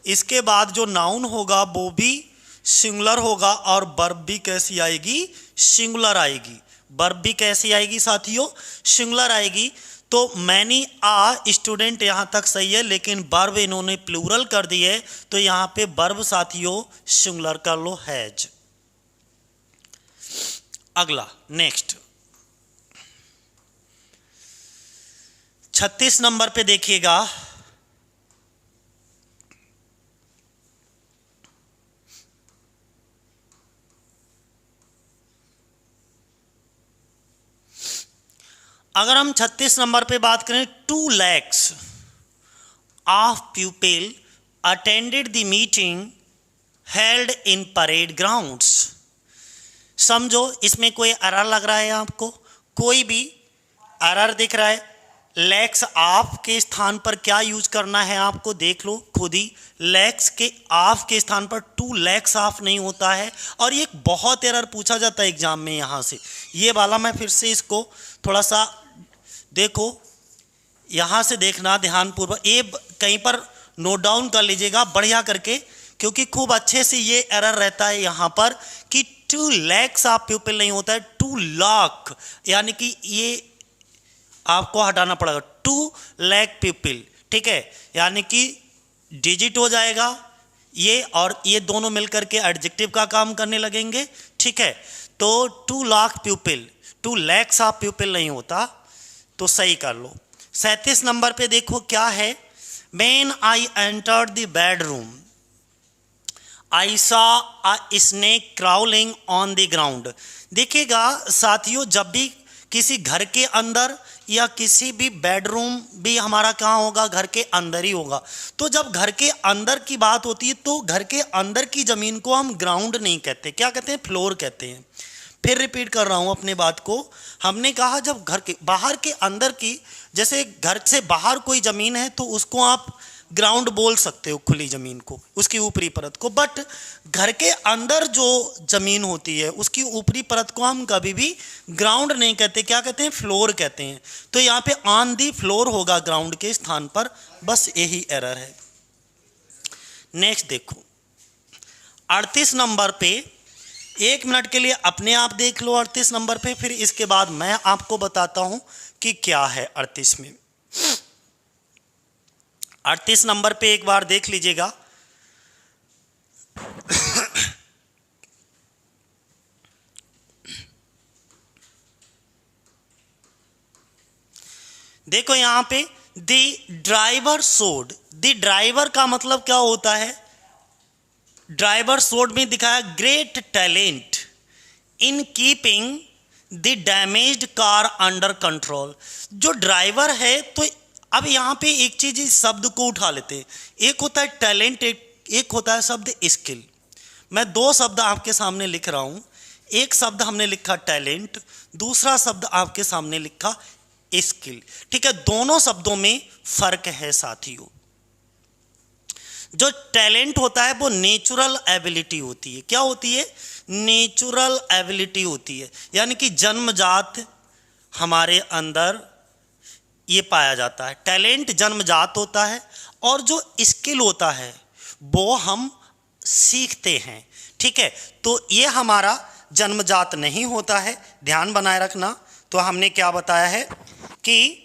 इसके बाद जो नाउन होगा वो भी सिंगुलर होगा और वर्ब भी कैसी आएगी? सिंगुलर आएगी। वर्ब भी कैसी आएगी साथियों? सिंगुलर आएगी। तो मैनी आ स्टूडेंट यहां तक सही है, लेकिन वर्ब इन्होंने प्लूरल कर दी है, तो यहां पे वर्ब साथियों सिंगुलर कर लो, हैज। अगला नेक्स्ट 36 नंबर पे देखिएगा। अगर हम 36 नंबर पे बात करें, 2 lakhs of people attended the meeting held in parade grounds. समझो इसमें कोई एरर लग रहा है आपको? कोई भी एरर दिख रहा है? लैक्स ऑफ के स्थान पर क्या यूज करना है आपको देख लो खुद ही। लैक्स के ऑफ के स्थान पर 2 lakhs ऑफ नहीं होता है। और ये बहुत एरर पूछा जाता है एग्जाम में यहाँ से, ये वाला मैं फिर से इसको थोड़ा सा देखो, यहाँ से देखना ध्यानपूर्वक, ये कहीं पर नोट डाउन कर लीजिएगा बढ़िया करके, क्योंकि खूब अच्छे से ये एरर रहता है यहाँ पर कि 2 lakhs ऑफ पीपल नहीं होता है, 2 लाख, यानी कि ये आपको हटाना पड़ेगा, 2 lakh पीपल। ठीक है, यानी कि डिजिट हो जाएगा ये और ये दोनों मिलकर के एडजेक्टिव का काम करने लगेंगे। ठीक है, तो 2 lakh people, 2 lakhs of people नहीं होता, तो सही कर लो। 37 नंबर पे देखो क्या है। When I entered the bedroom, I saw a snake crawling on the ground। देखिएगा साथियों, जब भी किसी घर के अंदर या किसी भी बेडरूम भी हमारा कहाँ होगा, घर के अंदर ही होगा। तो जब घर के अंदर की बात होती है तो घर के अंदर की ज़मीन को हम ग्राउंड नहीं कहते, क्या कहते हैं, फ्लोर कहते हैं। फिर रिपीट कर रहा हूँ अपने बात को। हमने कहा जब घर के बाहर के अंदर की, जैसे घर से बाहर कोई ज़मीन है तो उसको आप ग्राउंड बोल सकते हो, खुली ज़मीन को, उसकी ऊपरी परत को। बट घर के अंदर जो ज़मीन होती है उसकी ऊपरी परत को हम कभी भी ग्राउंड नहीं कहते, क्या कहते हैं, फ्लोर कहते हैं। तो यहाँ पे ऑन दी फ्लोर होगा ग्राउंड के स्थान पर, बस यही एरर है। नेक्स्ट देखो 38 नंबर पे, 1 मिनट के लिए अपने आप देख लो 38 नंबर पे, फिर इसके बाद मैं आपको बताता हूं कि क्या है 38 में। 38 नंबर पे एक बार देख लीजिएगा। देखो यहां पे the driver showed, the driver का मतलब क्या होता है, ड्राइवर शोड में दिखाया great talent in keeping the damaged car under control. जो ड्राइवर है, तो अब यहाँ पे एक चीज इस शब्द को उठा लेते हैं, एक होता है टैलेंट, एक होता है शब्द स्किल। मैं 2 शब्द आपके सामने लिख रहा हूं, एक शब्द हमने लिखा टैलेंट, दूसरा शब्द आपके सामने लिखा स्किल। ठीक है, दोनों शब्दों में फर्क है साथियों। जो टैलेंट होता है वो नेचुरल एबिलिटी होती है, क्या होती है, नेचुरल एबिलिटी होती है, यानी कि जन्मजात हमारे अंदर ये पाया जाता है। टैलेंट जन्मजात होता है और जो स्किल होता है वो हम सीखते हैं। ठीक है, तो ये हमारा जन्मजात नहीं होता है, ध्यान बनाए रखना। तो हमने क्या बताया है कि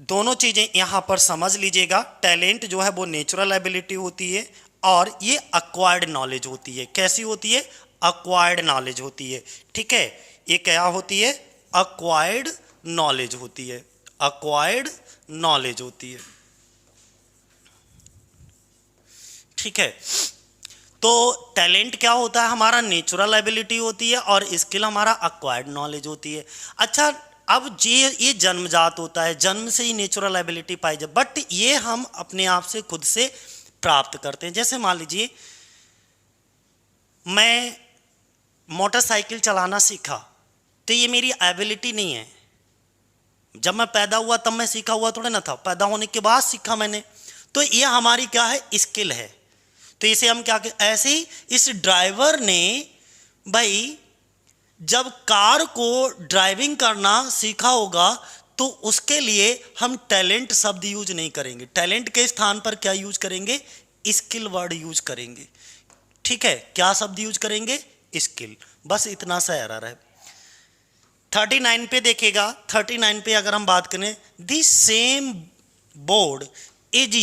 दोनों चीज़ें यहाँ पर समझ लीजिएगा। टैलेंट जो है वो नेचुरल एबिलिटी होती है और ये अक्वायर्ड नॉलेज होती है। कैसी होती है, अक्वायर्ड नॉलेज होती है। ठीक है, ये क्या होती है, अक्वायर्ड नॉलेज होती है, अक्वायर्ड नॉलेज होती है। ठीक है, तो टैलेंट क्या होता है, हमारा नेचुरल एबिलिटी होती है और स्किल हमारा अक्वायर्ड नॉलेज होती है। अच्छा, अब ये जन्मजात होता है, जन्म से ही नेचुरल एबिलिटी पाई जाए, बट ये हम अपने आप से खुद से प्राप्त करते हैं। जैसे मान लीजिए मैं मोटरसाइकिल चलाना सीखा, तो ये मेरी एबिलिटी नहीं है। जब मैं पैदा हुआ तब मैं सीखा हुआ थोड़ा ना था, पैदा होने के बाद सीखा मैंने। तो ये हमारी क्या है, स्किल है। तो इसे हम क्या कहते, ऐसे ही इस ड्राइवर ने भाई जब कार को ड्राइविंग करना सीखा होगा तो उसके लिए हम टैलेंट शब्द यूज नहीं करेंगे, टैलेंट के स्थान पर क्या यूज करेंगे, स्किल वर्ड यूज करेंगे। ठीक है, क्या शब्द यूज करेंगे, स्किल। बस इतना सा एरर है। 39 पे देखिएगा, 39 पे अगर हम बात करें, the same board is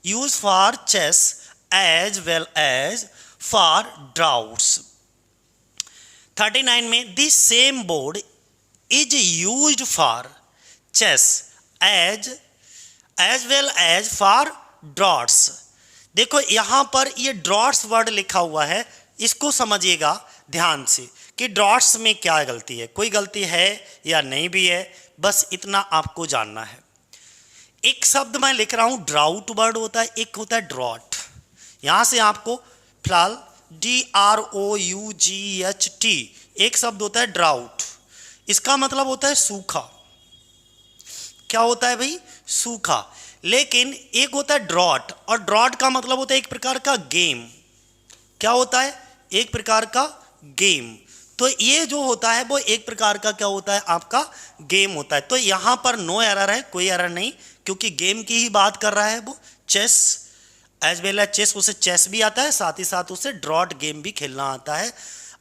use for chess as well as for draughts. 39 में the same board is used for chess as well as for draughts. देखो यहां पर ये ड्रॉट्स वर्ड लिखा हुआ है, इसको समझिएगा ध्यान से कि ड्रॉट्स में क्या गलती है, कोई गलती है या नहीं भी है, बस इतना आपको जानना है। एक शब्द मैं लिख रहा हूं, ड्राउट वर्ड होता है, एक होता है ड्रॉट। यहां से आपको फिलहाल DROUGHT एक शब्द होता है ड्राउट, इसका मतलब होता है सूखा। क्या होता है भाई, सूखा। लेकिन एक होता है ड्रॉट, और ड्रॉट का मतलब होता है एक प्रकार का गेम। क्या होता है, एक प्रकार का गेम। तो ये जो होता है वो एक प्रकार का क्या होता है, आपका गेम होता है। तो यहां पर नो एरर है, कोई एरर नहीं, क्योंकि गेम की ही बात कर रहा है वो। Chess as well as chess, उसे चेस भी आता है, साथ ही साथ उसे ड्रॉट गेम भी खेलना आता है।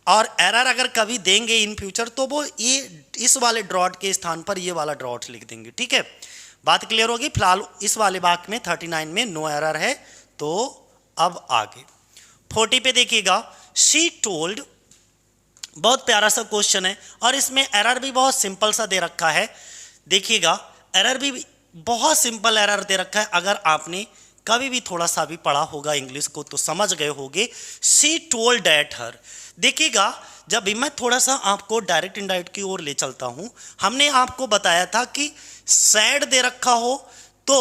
और एरर अगर कभी देंगे इन फ्यूचर तो वो ये इस वाले ड्रॉट के स्थान पर ये वाला ड्रॉट लिख देंगे। ठीक है, बात क्लियर होगी। फिलहाल इस वाले वाक्य में 39 में नो एरर है। तो अब आगे 40 पे देखिएगा, शी टोल्ड, बहुत प्यारा सा क्वेश्चन है और इसमें एरर भी बहुत सिंपल सा दे रखा है। देखिएगा एरर भी बहुत सिंपल एरर दे रखा है। अगर आपने कभी भी थोड़ा सा भी पढ़ा होगा इंग्लिश को तो समझ गए होगे। शी टोल्ड दैट हर। देखिएगा, जब भी मैं थोड़ा सा आपको डायरेक्ट इनडायरेक्ट की ओर ले चलता हूं, हमने आपको बताया था कि सैड दे रखा हो तो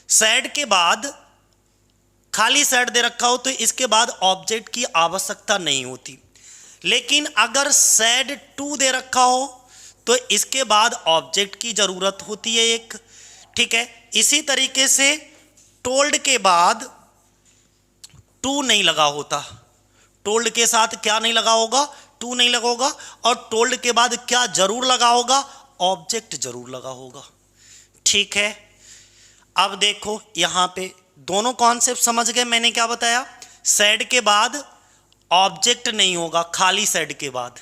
सैड के बाद, खाली सैड दे रखा हो तो इसके बाद ऑब्जेक्ट की आवश्यकता नहीं होती। लेकिन अगर सैड टू दे रखा हो तो इसके बाद ऑब्जेक्ट की जरूरत होती है एक, ठीक है। इसी तरीके से टोल्ड के बाद टू नहीं लगा होता, टोल्ड के साथ क्या नहीं लगा होगा, टू नहीं लगा होगा, और टोल्ड के बाद क्या जरूर लगा होगा, ऑब्जेक्ट जरूर लगा होगा, ठीक है। अब देखो यहां पे दोनों कॉन्सेप्ट समझ गए। मैंने क्या बताया, सैड के बाद ऑब्जेक्ट नहीं होगा खाली सैड के बाद,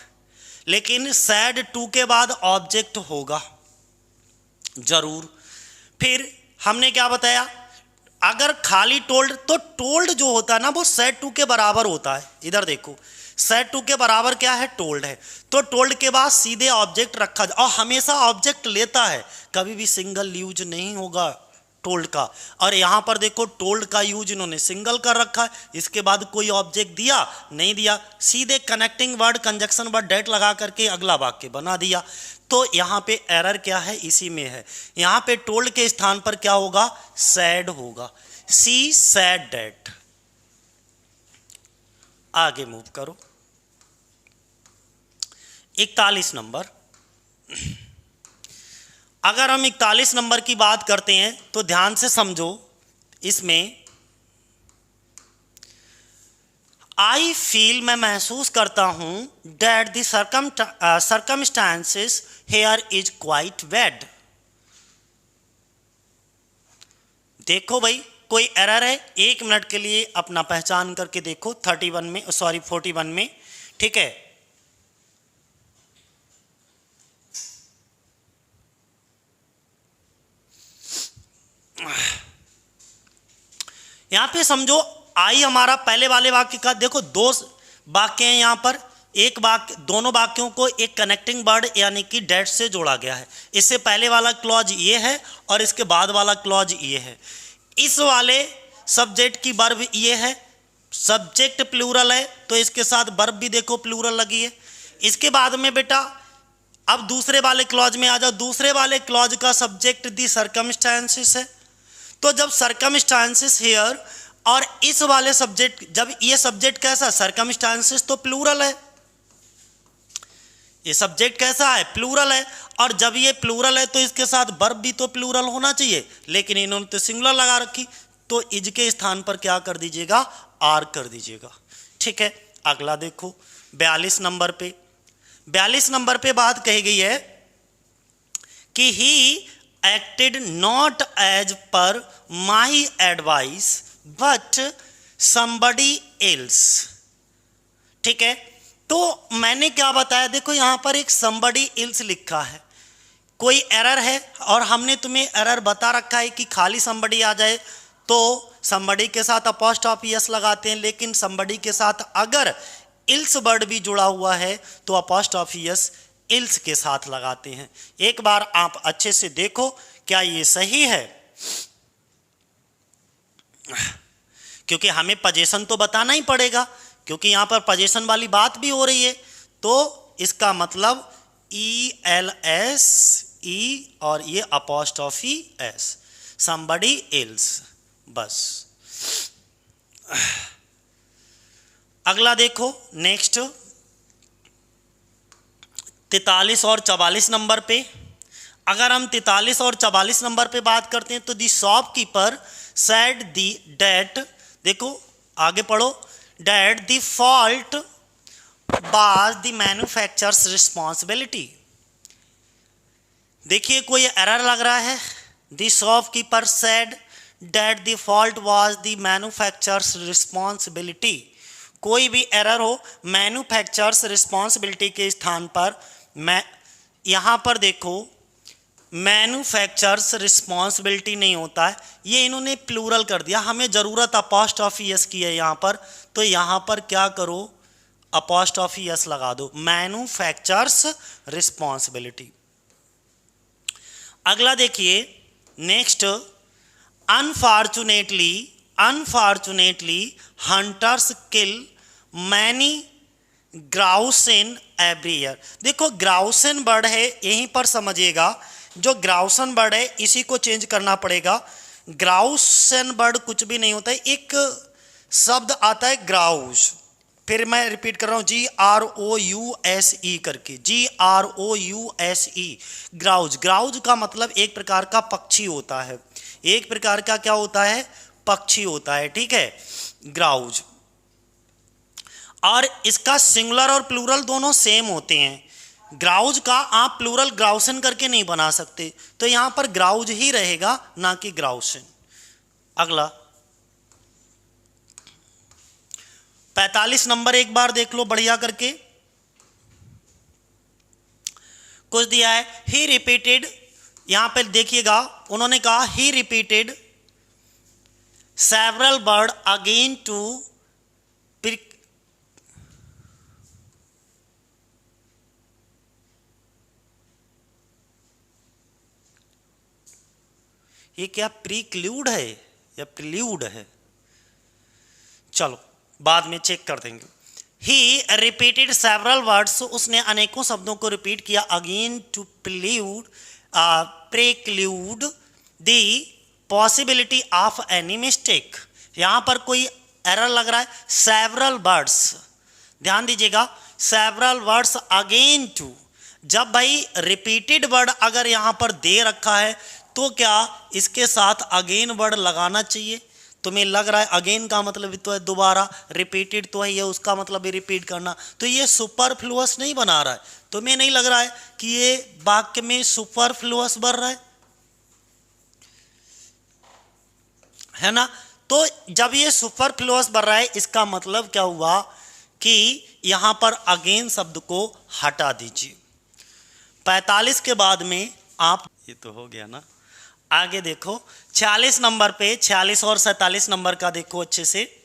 लेकिन सैड टू के बाद ऑब्जेक्ट होगा जरूर। फिर हमने क्या बताया, अगर खाली टोल्ड, तो टोल्ड जो होता है ना वो सैड टू के बराबर होता है। इधर देखो, सैड टू के बराबर क्या है, टोल्ड है। तो टोल्ड के बाद सीधे ऑब्जेक्ट रखा और हमेशा ऑब्जेक्ट लेता है, कभी भी सिंगल यूज नहीं होगा टोल्ड का। और यहां पर देखो टोल्ड का यूज इन्होंने सिंगल कर रखा है, इसके बाद कोई ऑब्जेक्ट दिया नहीं दिया, सीधे connecting word conjunction word that लगा करके अगला वाक्य बना दिया। तो यहां पे एरर क्या है, इसी में है। यहां पे टोल्ड के स्थान पर क्या होगा, सैड होगा, सी सैड डेट। आगे मूव करो, 41 नंबर। अगर हम 41 नंबर की बात करते हैं तो ध्यान से समझो, इसमें आई फील, मैं महसूस करता हूं, that the circumstances here is quite bad. देखो भाई कोई एरर है, 1 मिनट के लिए अपना पहचान करके देखो 41 में, ठीक है। यहां पे समझो आई हमारा पहले वाले वाक्य का, देखो 2 वाक्य हैं यहां पर, एक वाक्य, दोनों वाक्यों को एक कनेक्टिंग वर्ड यानी कि डेट से जोड़ा गया है। इससे पहले वाला क्लॉज ये है और इसके बाद वाला क्लॉज ये है। इस वाले सब्जेक्ट की वर्ब ये है, सब्जेक्ट प्लूरल है तो इसके साथ वर्ब भी देखो प्लूरल लगी है। इसके बाद में बेटा अब दूसरे वाले क्लॉज में आ जाओ, दूसरे वाले क्लॉज का सब्जेक्ट दी सर्कमस्टांसेस है। तो जब सर्कमस्टांसेस हेयर और इस वाले सब्जेक्ट, जब ये सब्जेक्ट कैसा, सर्कमस्टांसेस तो प्लूरल है, ये सब्जेक्ट कैसा है, प्लूरल है, और जब ये प्लूरल है तो इसके साथ वर्ब भी तो प्लूरल होना चाहिए, लेकिन इन्होंने तो सिंगुलर लगा रखी, तो इज के स्थान पर क्या कर दीजिएगा, आर कर दीजिएगा, ठीक है। अगला देखो 42 नंबर पे, 42 नंबर पे बात कही गई है कि he acted not as per my advice but somebody else, ठीक है। तो मैंने क्या बताया, देखो यहां पर एक समबडी एल्स लिखा है, कोई एरर है और हमने तुम्हें एरर बता रखा है कि खाली समबडी आ जाए तो समबडी के साथ अपॉस्ट्रोफी एस लगाते हैं, लेकिन समबडी के साथ अगर इल्स वर्ड भी जुड़ा हुआ है तो अपॉस्ट्रोफी एस इल्स के साथ लगाते हैं। एक बार आप अच्छे से देखो क्या ये सही है, क्योंकि हमें पोजीशन तो बताना ही पड़ेगा, क्योंकि यहां पर पोजीशन वाली बात भी हो रही है। तो इसका मतलब ELS E और ये अपॉस्ट्रोफी S, somebody else, बस। अगला देखो नेक्स्ट 43 और 44 नंबर पे। अगर हम 43 और 44 नंबर पे बात करते हैं तो the shopkeeper said the that, देखो आगे पढ़ो, that the fault was the manufacturer's responsibility. देखिए कोई एरर लग रहा है, the shopkeeper said that the fault was the manufacturer's responsibility. कोई भी एरर हो, मैन्युफैक्चरर्स रिस्पॉन्सिबिलिटी के स्थान पर मैं यहाँ पर देखो मैन्युफैक्चरर्स रिस्पॉन्सिबिलिटी नहीं होता है, ये इन्होंने प्लूरल कर दिया, हमें ज़रूरत अपॉस्ट्रोफी एस की है यहाँ पर, तो यहाँ पर क्या करो अपॉस्ट्रोफी एस लगा दो, मैन्युफैक्चरर्स रिस्पॉन्सिबिलिटी। अगला देखिए next, unfortunately hunters kill many grouse in every year. देखो ग्राउसन बर्ड है, यहीं पर समझिएगा, जो ग्राउसन बर्ड है इसी को चेंज करना पड़ेगा। ग्राउसन बर्ड कुछ भी नहीं होता है, एक शब्द आता है ग्राउस, फिर मैं रिपीट कर रहा हूँ GROUSE करके, GROUSE, ग्राउज। ग्राउज का मतलब एक प्रकार का पक्षी होता है, एक प्रकार का क्या होता है, पक्षी होता है, ठीक है, ग्राउज। और इसका सिंगुलर और प्लूरल दोनों सेम होते हैं। ग्राउज का आप प्लूरल ग्राउसन करके नहीं बना सकते, तो यहां पर ग्राउज ही रहेगा, ना कि ग्राउसन। अगला 45 नंबर एक बार देख लो बढ़िया करके, कुछ दिया है, ही रिपीटेड, यहां पे देखिएगा उन्होंने कहा he repeated several word again to, ये क्या प्रीक्लूड है या प्रिल्यूड है, चलो बाद में चेक कर देंगे। ही रिपीटेड सेवरल वर्ड्स, उसने अनेकों शब्दों को रिपीट किया, again to prelude preclude the possibility of any mistake. यहां पर कोई एरर लग रहा है, सेवरल वर्ड्स, ध्यान दीजिएगा, सेवरल वर्ड्स अगेन टू, जब भाई रिपीटेड वर्ड अगर यहां पर दे रखा है तो क्या इसके साथ अगेन वर्ड लगाना चाहिए। तुम्हें लग रहा है अगेन का मतलब तो है दोबारा, रिपीटेड तो है ये, उसका मतलब भी रिपीट करना, तो ये सुपरफ्लुअस नहीं बना रहा है। तुम्हें नहीं लग रहा है कि ये वाक्य में सुपरफ्लुअस बन रहा है ना। तो जब ये सुपरफ्लुअस बन रहा है, इसका मतलब क्या हुआ कि यहां पर अगेन शब्द को हटा दीजिए। 45 के बाद में आप, ये तो हो गया ना, आगे देखो 46 नंबर पे, 46 और 47 नंबर का देखो अच्छे से।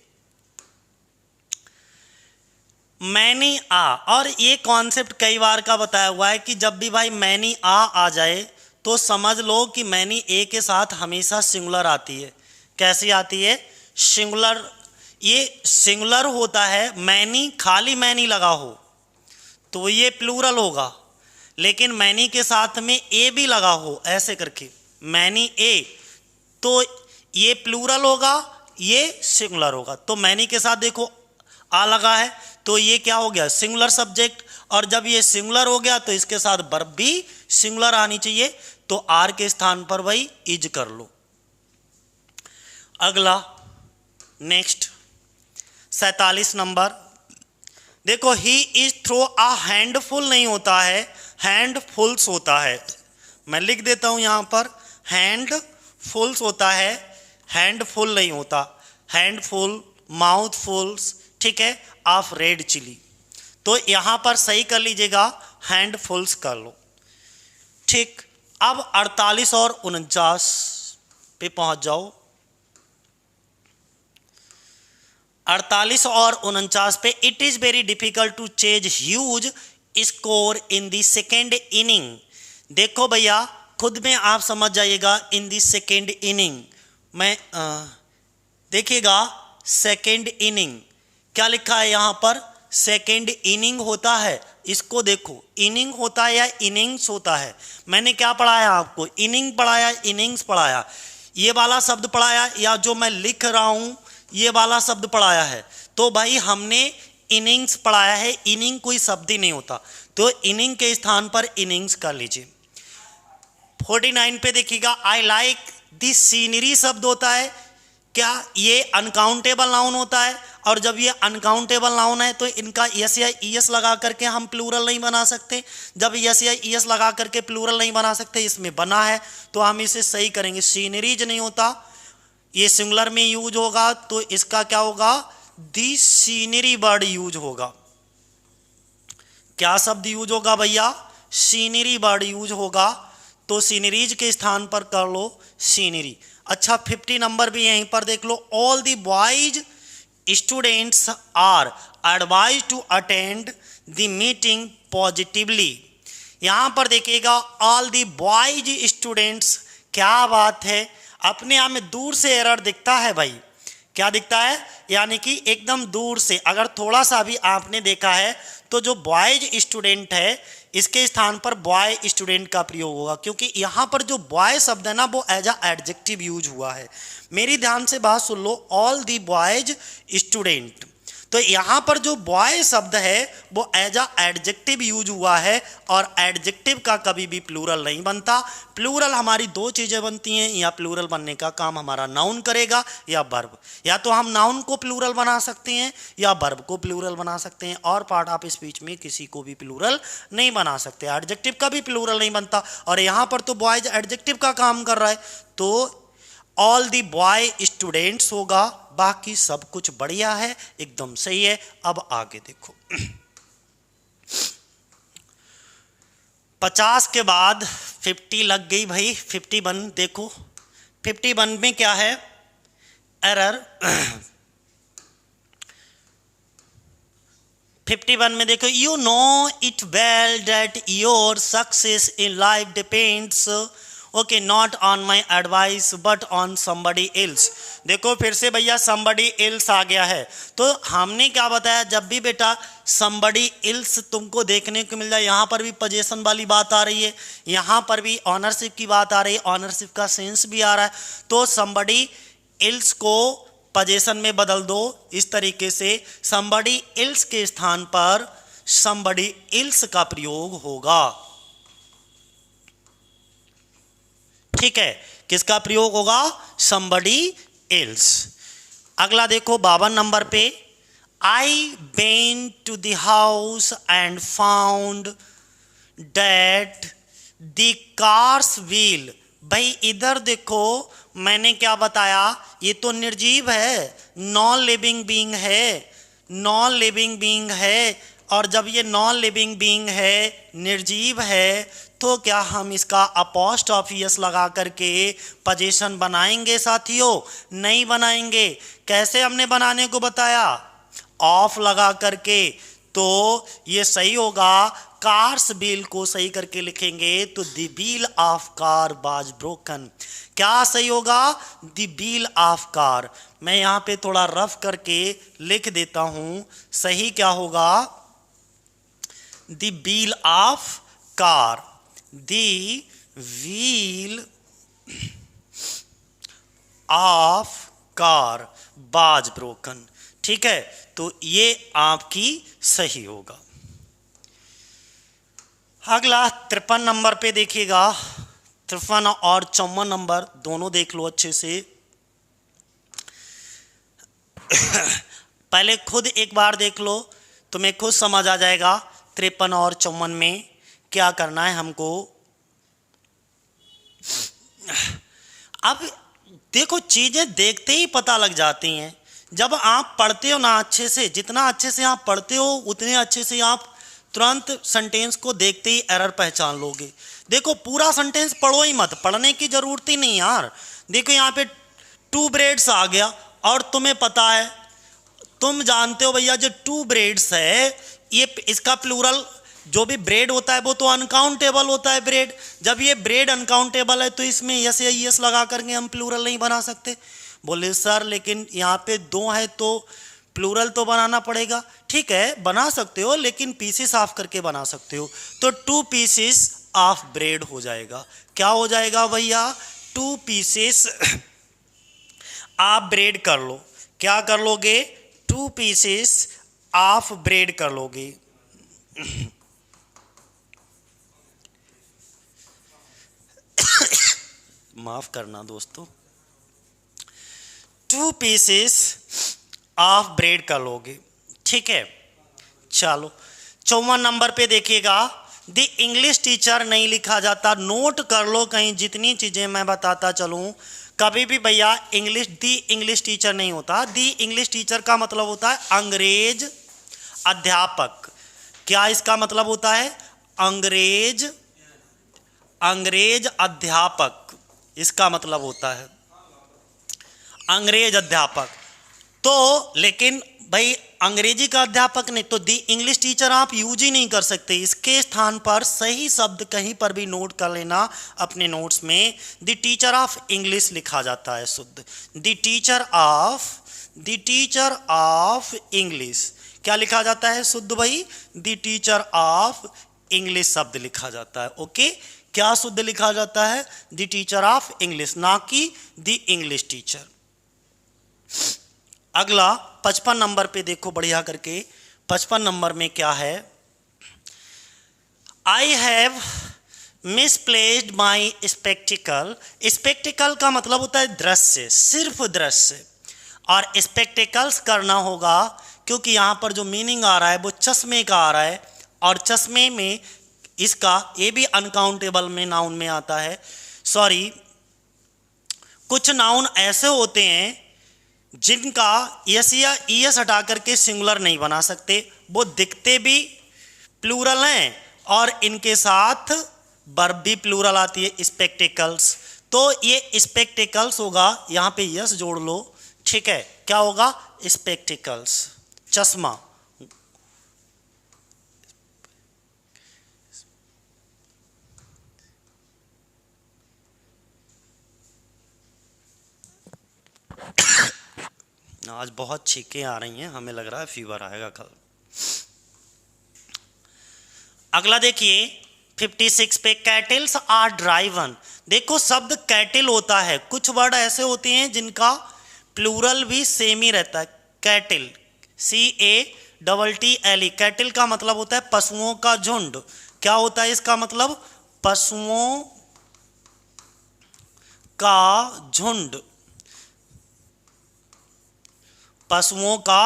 मैनी और ये कॉन्सेप्ट कई बार का बताया हुआ है कि जब भी भाई मैनी आ जाए तो समझ लो कि मैनी ए के साथ हमेशा सिंगुलर आती है। कैसी आती है, सिंगुलर, ये सिंगुलर होता है, मैनी खाली मैनी लगा हो तो ये प्लूरल होगा, लेकिन मैनी के साथ में ए भी लगा हो ऐसे करके, मैनी ए, तो ये प्लूरल होगा, ये सिंगुलर होगा। तो मैनी के साथ देखो आ लगा है तो ये क्या हो गया, सिंगुलर सब्जेक्ट, और जब ये सिंगुलर हो गया तो इसके साथ वर्ब भी सिंगुलर आनी चाहिए, तो आर के स्थान पर वही इज कर लो। अगला नेक्स्ट 47 नंबर देखो, he is throw a handful नहीं होता है, हैंडफुल्स होता है। मैं लिख देता हूं यहां पर, हैंडफुल्स होता है, हैंडफुल नहीं होता, हैंडफुल, माउथफुल्स, ठीक है, ऑफ रेड चिली। तो यहां पर सही कर लीजिएगा, हैंडफुल्स कर लो, ठीक। अब 48 और 49 पे पहुंच जाओ। 48 और 49 पे, it is very difficult to chase huge score in the second inning. देखो भैया खुद में आप समझ जाइएगा, इन द सेकेंड इनिंग मैं देखिएगा, सेकेंड इनिंग क्या लिखा है यहां पर, सेकेंड इनिंग होता है, इसको देखो, इनिंग होता है या इनिंग्स होता है। मैंने क्या पढ़ाया आपको, इनिंग पढ़ाया, इनिंग्स पढ़ाया, ये वाला शब्द पढ़ाया, या जो मैं लिख रहा हूं ये वाला शब्द पढ़ाया है। तो भाई हमने इनिंग्स पढ़ाया है, इनिंग कोई शब्द ही नहीं होता, तो इनिंग के स्थान पर इनिंग्स कर लीजिए। 49 पे देखिएगा, आई लाइक दी सीनरी शब्द होता है, क्या ये अनकाउंटेबल नाउन होता है, और जब ये अनकाउंटेबल नाउन है तो इनका यस या ईएस लगा करके हम प्लूरल नहीं बना सकते। जब यस या ईएस लगा करके प्लूरल नहीं बना सकते, इसमें बना है तो हम इसे सही करेंगे, सीनरीज नहीं होता, ये सिंगुलर में यूज होगा तो इसका क्या होगा, दी सीनरी बर्ड यूज होगा। क्या शब्द यूज होगा भैया, सीनरी बर्ड यूज होगा, तो सीनरीज के स्थान पर कर लो सीनरी। अच्छा 50 नंबर भी यहीं पर देख लो, all the boys students are advise to attend the meeting positively. यहां पर देखिएगा, ऑल द बॉयज स्टूडेंट्स, क्या बात है, अपने आप में दूर से एरर दिखता है भाई, क्या दिखता है, यानी कि एकदम दूर से अगर थोड़ा सा भी आपने देखा है तो जो बॉयज स्टूडेंट है इसके स्थान पर बॉय स्टूडेंट का प्रयोग होगा, क्योंकि यहाँ पर जो बॉय शब्द है ना वो एज अ एडजेक्टिव यूज हुआ है। मेरी ध्यान से बात सुन लो, ऑल दी बॉयज स्टूडेंट, तो यहाँ पर जो बॉय शब्द है वो एज अ एडजेक्टिव यूज हुआ है, और एडजेक्टिव का कभी भी प्लूरल नहीं बनता। प्लूरल हमारी दो चीज़ें बनती हैं, या प्लूरल बनने का काम हमारा नाउन करेगा या वर्ब, या तो हम नाउन को प्लूरल बना सकते हैं या वर्ब को प्लूरल बना सकते हैं, और पार्ट ऑफ स्पीच में किसी को भी प्लूरल नहीं बना सकते। एडजेक्टिव का भी प्लूरल नहीं बनता, और यहाँ पर तो बॉयज एडजेक्टिव का काम कर रहा है, तो ऑल दी बॉय स्टूडेंट्स होगा, बाकी सब कुछ बढ़िया है, एकदम सही है। अब आगे देखो 50 के बाद 50 लग गई भाई, 51 देखो, 51 में क्या है एरर 51 में देखो, you know it well that your success in life depends okay not on my advice but on somebody else. देखो फिर से भैया समबडी एल्स आ गया है, तो हमने क्या बताया, जब भी बेटा समबडी एल्स तुमको देखने को मिल जाए, यहाँ पर भी पोजीशन वाली बात आ रही है, यहाँ पर भी ऑनरशिप की बात आ रही है, ऑनरशिप का सेंस भी आ रहा है, तो समबडी एल्स को पोजीशन में बदल दो इस तरीके से, समबडी एल्स के स्थान पर समबडी एल्स का प्रयोग होगा। ठीक है, किसका प्रयोग होगा, somebody else। अगला देखो 52 नंबर पे, I went to the house and found that the car's wheel। भाई इधर देखो मैंने क्या बताया, ये तो निर्जीव है, नॉन लिविंग बीइंग है, नॉन लिविंग बीइंग है, और जब ये नॉन लिविंग बीइंग है, निर्जीव है, तो क्या हम इसका अपोस्ट्रोफी लगा करके पोजीशन बनाएंगे साथियों, नहीं बनाएंगे। कैसे हमने बनाने को बताया, ऑफ लगा करके, तो ये सही होगा, कार्स व्हील को सही करके लिखेंगे तो the wheel of car was broken. क्या सही होगा, द व्हील ऑफ कार। मैं यहाँ पे थोड़ा रफ करके लिख देता हूँ, सही क्या होगा, the wheel of car, the wheel of car was broken। ठीक है, तो ये आपकी सही होगा। अगला 53 नंबर पे देखिएगा, 53 और 54 नंबर दोनों देख लो अच्छे से। पहले खुद एक बार देख लो, तुम्हें खुद समझ आ जाएगा 53 और 54 में क्या करना है हमको। अब देखो चीजें देखते ही पता लग जाती हैं, जब आप पढ़ते हो ना अच्छे से, जितना अच्छे से आप पढ़ते हो उतने अच्छे से आप तुरंत सेंटेंस को देखते ही एरर पहचान लोगे। देखो पूरा सेंटेंस पढ़ो ही मत, पढ़ने की जरूरत ही नहीं यार। देखो यहाँ पे 2 ब्रेड्स आ गया, और तुम्हें पता है, तुम जानते हो भैया जो 2 ब्रेड्स है, ये इसका प्लूरल जो भी ब्रेड होता है वो तो अनकाउंटेबल होता है ब्रेड। जब ये ब्रेड अनकाउंटेबल है तो इसमें यस या यस लगा करके हम प्लूरल नहीं बना सकते। बोले सर लेकिन यहाँ पे 2 है तो प्लूरल तो बनाना पड़ेगा। ठीक है बना सकते हो, लेकिन पीसेस ऑफ करके बना सकते हो, तो 2 पीसेस ऑफ ब्रेड हो जाएगा। क्या हो जाएगा भैया, 2 पीसेस ऑफ ब्रेड कर लो। क्या कर लोगे, 2 पीसेस ऑफ ब्रेड कर लोगे। माफ करना दोस्तों, 2 पीसेस ऑफ ब्रेड कर लोगे। ठीक है चलो 54 नंबर पे देखिएगा, द इंग्लिश टीचर नहीं लिखा जाता, नोट कर लो कहीं, जितनी चीजें मैं बताता चलूं कभी भी भैया इंग्लिश दी इंग्लिश टीचर नहीं होता। दी इंग्लिश टीचर का मतलब होता है अंग्रेज अध्यापक। क्या इसका मतलब होता है, अंग्रेज अध्यापक, इसका मतलब होता है अंग्रेज अध्यापक। तो लेकिन भाई अंग्रेजी का अध्यापक नहीं तो दी इंग्लिश टीचर आप यूज ही नहीं कर सकते। इसके स्थान पर सही शब्द कहीं पर भी नोट कर लेना अपने नोट्स में, द टीचर ऑफ इंग्लिश लिखा जाता है शुद्ध। द टीचर ऑफ इंग्लिश क्या लिखा जाता है शुद्ध भाई? द टीचर ऑफ इंग्लिश शब्द लिखा जाता है। ओके, क्या शुद्ध लिखा जाता है? द टीचर ऑफ इंग्लिश, ना कि द इंग्लिश टीचर। अगला 55 नंबर पे देखो बढ़िया करके, 55 नंबर में क्या है? I have misplaced my spectacled. Spectacled का मतलब होता है दृश्य, सिर्फ दृश्य, और स्पेक्टिकल्स करना होगा क्योंकि यहाँ पर जो मीनिंग आ रहा है वो चश्मे का आ रहा है, और चश्मे में इसका ये भी अनकाउंटेबल में नाउन में आता है। सॉरी, कुछ नाउन ऐसे होते हैं जिनका यस या ईएस हटा करके सिंगुलर नहीं बना सकते, वो दिखते भी प्लूरल हैं और इनके साथ वर्ब भी प्लूरल आती है, स्पेक्टिकल्स। तो ये स्पेक्टिकल्स होगा, यहाँ पे यस जोड़ लो, ठीक है? क्या होगा? स्पेक्टिकल्स, चश्मा। आज बहुत छींकें आ रही हैं, हमें लग रहा है फीवर आएगा कल। अगला देखिए 56 पे, कैटल्स आर ड्राइवन। देखो शब्द कैटिल होता है, कुछ वर्ड ऐसे होते हैं जिनका प्लूरल भी सेम ही रहता है। कैटिल, CATTLE, कैटिल का मतलब होता है पशुओं का झुंड। क्या होता है इसका मतलब? पशुओं का झुंड, पशुओं का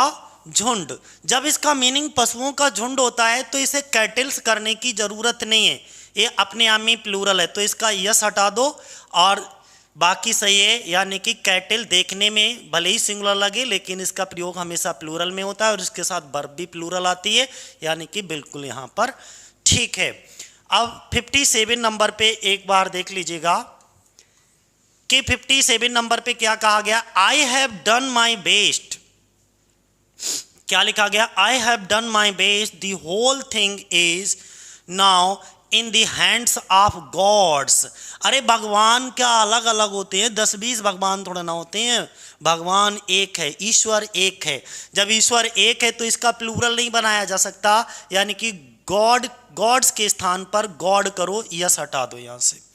झुंड। जब इसका मीनिंग पशुओं का झुंड होता है तो इसे कैटल्स करने की जरूरत नहीं है, ये अपने आप में प्लूरल है, तो इसका यस हटा दो और बाकी सही है। यानी कि कैटल देखने में भले ही सिंगुलर लगे लेकिन इसका प्रयोग हमेशा प्लूरल में होता है और इसके साथ वर्ब भी प्लूरल आती है, यानी कि बिल्कुल यहाँ पर ठीक है। अब 57 नंबर पे एक बार देख लीजिएगा कि 57 नंबर पे क्या कहा गया? I have done my best. क्या लिखा गया? I have done my best, the whole thing is now in the hands of gods. अरे भगवान क्या अलग अलग होते हैं, 10-20 भगवान थोड़ा ना होते हैं, भगवान एक है, ईश्वर एक है। जब ईश्वर एक है तो इसका प्लूरल नहीं बनाया जा सकता, यानी कि गॉड, गॉड्स के स्थान पर गॉड करो, यस हटा दो यहाँ से।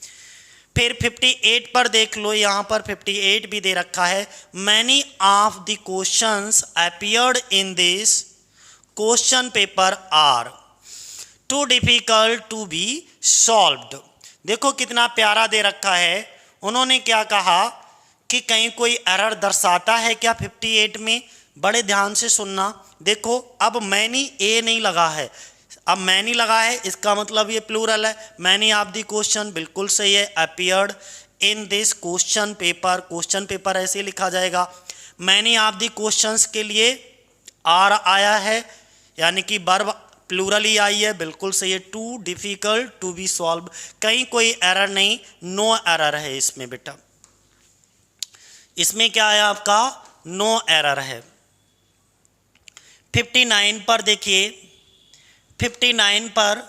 फिर 58 पर देख लो, यहाँ पर 58 भी दे रखा है, many of the questions appeared in this question paper are too difficult to be solved. देखो कितना प्यारा दे रखा है, उन्होंने क्या कहा कि कहीं कोई एरर दर्शाता है क्या 58 में? बड़े ध्यान से सुनना। देखो अब मैनी ए नहीं लगा है, अब मैनी लगा है, इसका मतलब ये प्लूरल है। मैनी ऑफ द क्वेश्चन बिल्कुल सही है, appeared in this question paper, question paper ऐसे लिखा जाएगा। मैनी ऑफ द क्वेश्चंस के लिए आर आया है, यानी कि वर्ब प्लूरल ही आई है, बिल्कुल सही है। Too difficult to be solve, कहीं कोई एरर नहीं, नो एरर है इसमें बेटा। इसमें क्या है आपका? नो एरर है। 59 पर देखिए, 59 पर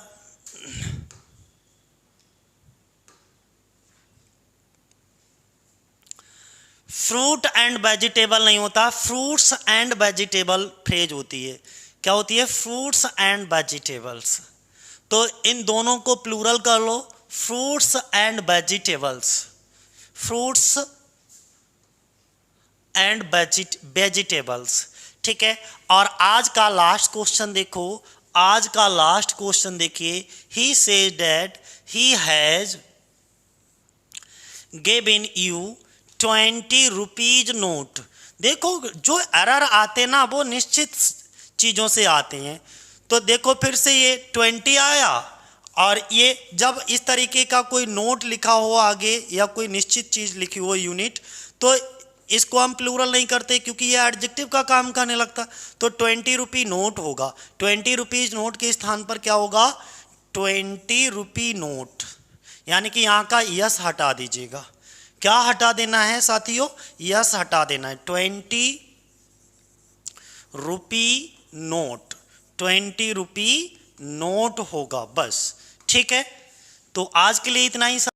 फ्रूट एंड वेजिटेबल नहीं होता, फ्रूट्स एंड वेजिटेबल फ्रेज होती है। क्या होती है? Fruits and vegetables. तो इन दोनों को प्लूरल कर लो, fruits and vegetables, fruits and vegetables, ठीक है। और आज का लास्ट क्वेश्चन देखो, आज का लास्ट क्वेश्चन देखिए, he says that he has given you 20 rupees note. देखो जो एरर आते ना वो निश्चित चीज़ों से आते हैं, तो देखो फिर से ये 20 आया, और ये जब इस तरीके का कोई नोट लिखा हो आगे या कोई निश्चित चीज़ लिखी हो यूनिट, तो इसको हम प्लूरल नहीं करते क्योंकि ये एडजेक्टिव का काम करने लगता। तो 20 रुपी नोट होगा, 20 रुपीज नोट के स्थान पर क्या होगा? 20 रुपी नोट, यानी कि यहाँ का यस हटा दीजिएगा। क्या हटा देना है साथियों? यस हटा देना है। 20 रुपी नोट, 20 रुपी नोट होगा बस। ठीक है, तो आज के लिए इतना ही।